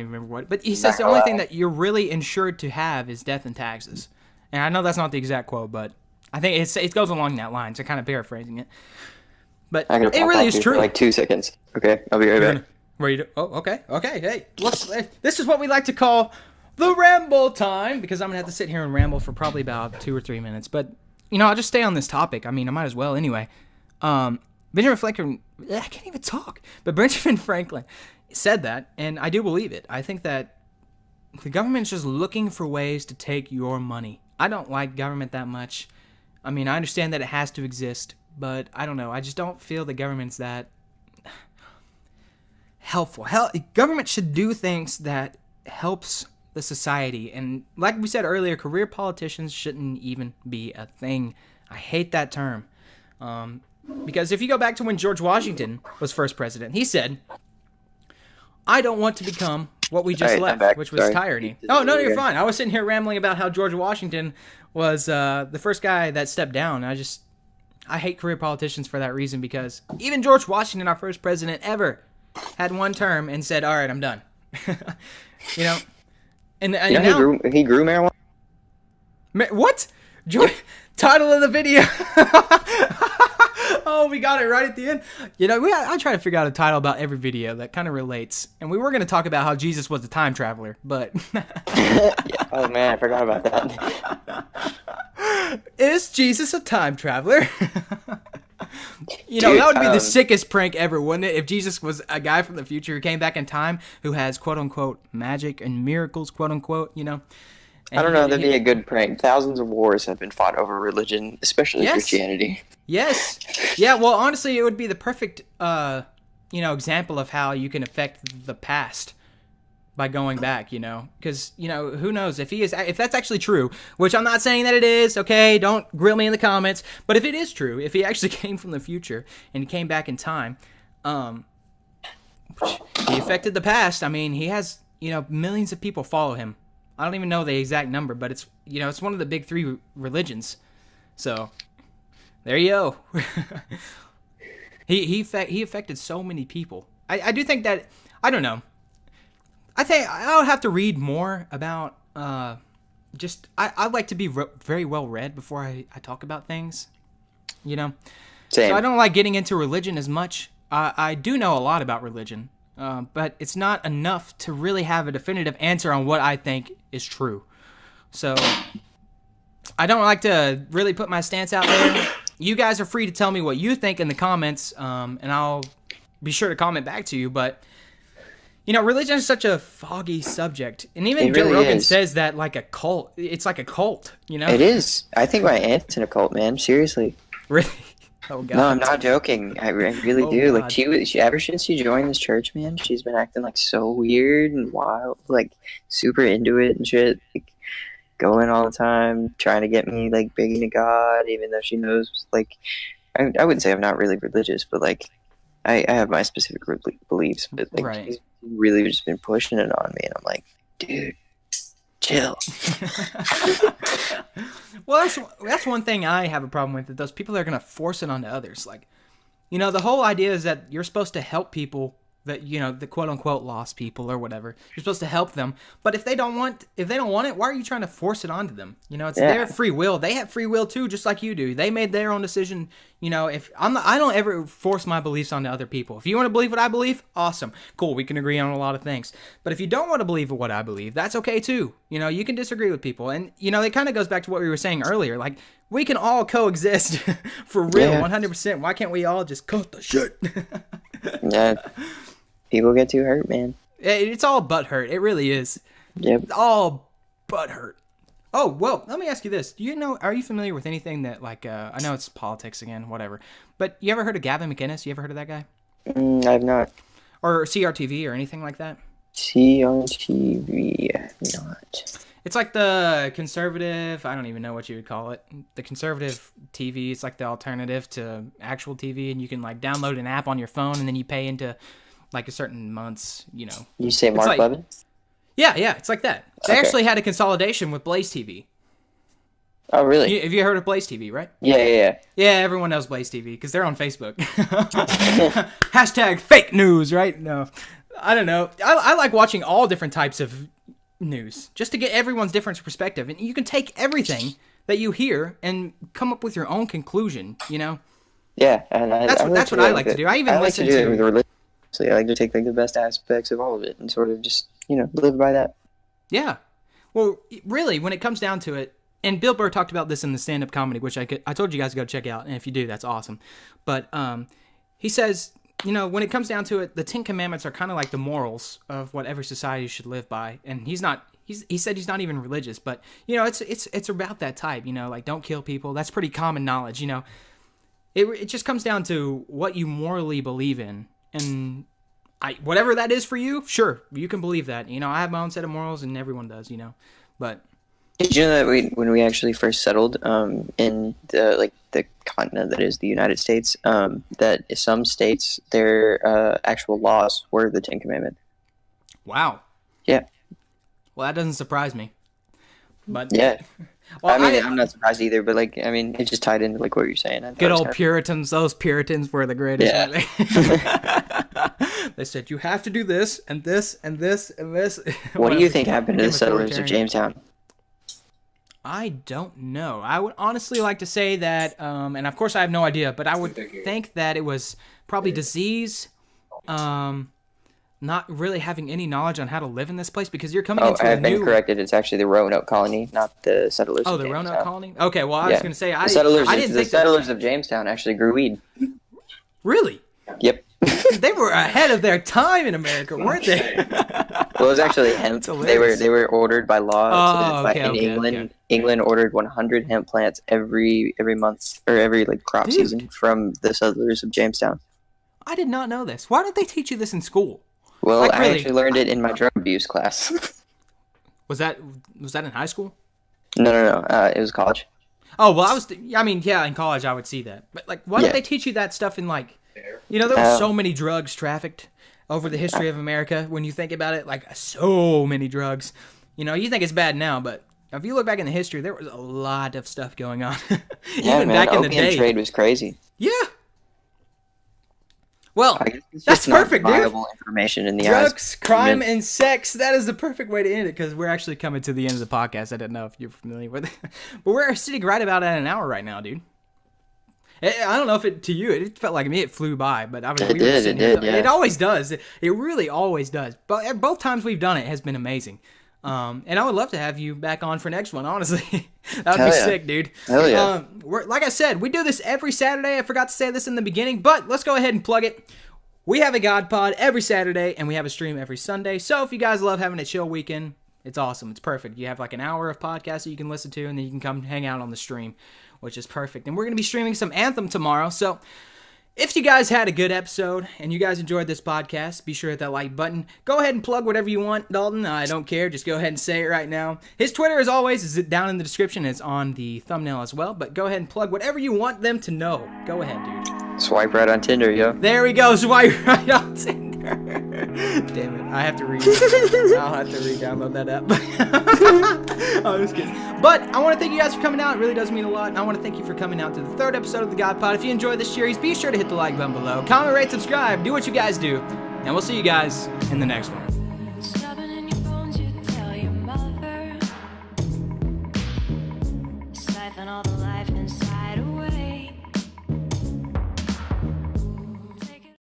even remember what, but he says the only thing that you're really insured to have is death and taxes. And I know that's not the exact quote, but I think it goes along that line. So kind of paraphrasing it, but I'm gonna it pop really back is here true. for like 2 seconds. Okay, I'll be right back. Where you? Oh, okay. Hey, this is what we like to call the ramble time, because I'm gonna have to sit here and ramble for probably about 2 or 3 minutes. But I'll just stay on this topic. I mean, I might as well anyway. Benjamin Franklin, I can't even talk. But Benjamin Franklin said that, and I do believe it. I think that the government's just looking for ways to take your money. I don't like government that much. I mean, I understand that it has to exist, but I don't know. I just don't feel the government's that helpful. Government should do things that helps the society. And like we said earlier, career politicians shouldn't even be a thing. I hate that term. Because if you go back to when George Washington was first president, he said, I don't want to become what we just left, which was tyranny. Oh, no, you're fine. I was sitting here rambling about how George Washington was the first guy that stepped down. I hate career politicians for that reason, because even George Washington, our first president ever, had one term and said, all right, I'm done. And now, he grew marijuana? What? Title of the video. Oh, we got it right at the end. I try to figure out a title about every video that kind of relates. And we were going to talk about how Jesus was a time traveler, but... Yeah. Oh, man, I forgot about that. Is Jesus a time traveler? That would be the sickest prank ever, wouldn't it? If Jesus was a guy from the future who came back in time, who has quote-unquote magic and miracles, quote-unquote, I don't know, that'd be a good prank. Thousands of wars have been fought over religion, especially Christianity. Yes. Yeah, well, honestly, it would be the perfect, example of how you can affect the past by going back, because, who knows if that's actually true, which I'm not saying that it is, okay, don't grill me in the comments, but if it is true, if he actually came from the future and he came back in time, he affected the past. I mean, he has, millions of people follow him. I don't even know the exact number, but it's, it's one of the big 3 religions. So, there you go. He affected so many people. I do think that, I don't know. I think I'll have to read more about, I like to be very well read before I talk about things, Same. So I don't like getting into religion as much. I do know a lot about religion. But it's not enough to really have a definitive answer on what I think is true. So I don't like to really put my stance out there. You guys are free to tell me what you think in the comments, and I'll be sure to comment back to you. But, You know, religion is such a foggy subject. And even It Joe really Rogan is. says that like a cult. It's like a cult, you know? It is. I think my aunt's in a cult, man. Seriously. Really? Oh, God. No, I'm not joking. I really Oh, do. God. Like she ever since she joined this church, man, she's been acting like so weird and wild, like super into it and shit. Like going all the time, trying to get me like begging to God, even though she knows like I wouldn't say I'm not really religious, but like I have my specific beliefs, but like Right. she's really just been pushing it on me, and I'm like, dude, chill. Well, that's one thing I have a problem with. That those people that are going to force it onto others. Like, you know, the whole idea is that you're supposed to help people that, you know, the quote unquote lost people or whatever. You're supposed to help them. But if they don't want it, why are you trying to force it onto them? You know, it's their free will. They have free will too, just like you do. They made their own decision. You know, I don't ever force my beliefs onto other people. If you want to believe what I believe, awesome. Cool. We can agree on a lot of things. But if you don't want to believe what I believe, that's okay too. You know, you can disagree with people. And, you know, it kind of goes back to what we were saying earlier. Like, we can all coexist for real, 100%. Why can't we all just cut the shit? Yeah. People get too hurt, man. It's all butt hurt. It really is. Yep. It's all butt hurt. Oh, well, let me ask you this. Are you familiar with anything that, like, I know it's politics again, whatever, but you ever heard of Gavin McInnes? You ever heard of that guy? I've not. Or CRTV or anything like that? See on TV, not. It's like the conservative, I don't even know what you would call it. The conservative TV, it's like the alternative to actual TV, and you can, like, download an app on your phone, and then you pay into, like, a certain month's, you know. You say Mark like, Levin? Yeah, it's like that. They Okay. actually had a consolidation with Blaze TV. Oh, really? Have you heard of Blaze TV, right? Yeah. Yeah, everyone knows Blaze TV because they're on Facebook. Hashtag fake news, right? No, I don't know. I like watching all different types of news just to get everyone's different perspective. And you can take everything that you hear and come up with your own conclusion, you know? Yeah, and That's what I like to do. I even listen to do it with to... religion. So I like to take like the best aspects of all of it and sort of just, live by that. Yeah. Well, really, when it comes down to it, and Bill Burr talked about this in the stand-up comedy, which I told you guys to go check out, and if you do, that's awesome. But he says, when it comes down to it, the Ten Commandments are kind of like the morals of what every society should live by. And he said he's not even religious, but it's about that type. Like don't kill people. That's pretty common knowledge. It just comes down to what you morally believe in, and whatever that is for you, sure, you can believe that. I have my own set of morals, and everyone does. But did you know that when we actually first settled in the continent that is the United States, that some states their actual laws were the Ten Commandments? Wow. Yeah. Well, that doesn't surprise me. But yeah. Well, I'm not surprised either, but it just tied into what you're saying. Good old Puritans. Those Puritans were the greatest. Yeah. They said you have to do this and this and this and this. What do you think happened to the settlers of Jamestown? I don't know. I would honestly like to say that, and of course I have no idea, but I would think that it was probably disease, not really having any knowledge on how to live in this place, because you're coming into I've been corrected. It's actually the Roanoke colony, not the settlers. Oh, the Roanoke colony? Okay, well, I was going to say, I didn't think the settlers of Jamestown actually grew weed. Really? Yep. They were ahead of their time in America, weren't they? Well, it was actually hemp. They were ordered by law. In England. Okay. England ordered 100 hemp plants every month or every crop season from the settlers of Jamestown. I did not know this. Why don't they teach you this in school? Well, I actually learned it in my drug abuse class. Was that in high school? No. It was college. Oh well, in college I would see that, but why don't they teach you that stuff in there were so many drugs trafficked over the history of America. When you think about it, so many drugs. You think it's bad now, but if you look back in the history, there was a lot of stuff going on. Even back in the day, opium trade was crazy. Yeah. Well, that's perfect, dude. Viable information in the drugs, crime, and sex. That is the perfect way to end it, because we're actually coming to the end of the podcast. I didn't know if you're familiar with it, but we're sitting right about at an hour right now, dude. I don't know if to you it felt like me. It flew by, but it did. Yeah. It always does. It really always does. But both times we've done it has been amazing. And I would love to have you back on for next one. Honestly, that would be sick, dude. Hell yeah. Like I said, we do this every Saturday. I forgot to say this in the beginning, but let's go ahead and plug it. We have a God Pod every Saturday, and we have a stream every Sunday. So if you guys love having a chill weekend, it's awesome. It's perfect. You have like an hour of podcast that you can listen to, and then you can come hang out on the stream, which is perfect. And we're going to be streaming some Anthem tomorrow. So if you guys had a good episode and you guys enjoyed this podcast, be sure to hit that like button. Go ahead and plug whatever you want, Dalton. I don't care. Just go ahead and say it right now. His Twitter, as always, is down in the description. It's on the thumbnail as well. But go ahead and plug whatever you want them to know. Go ahead, dude. Swipe right on Tinder, yo. There we go. Swipe right on Tinder. Damn it. I have to I'll have to re-download that app. I'm just kidding. But I want to thank you guys for coming out. It really does mean a lot. And I want to thank you for coming out to the 3rd episode of the God Pod. If you enjoyed this series, be sure to hit the like button below. Comment, rate, subscribe. Do what you guys do. And we'll see you guys in the next one. Stubborn in your bones, you tell your mother. Siphon all the life inside.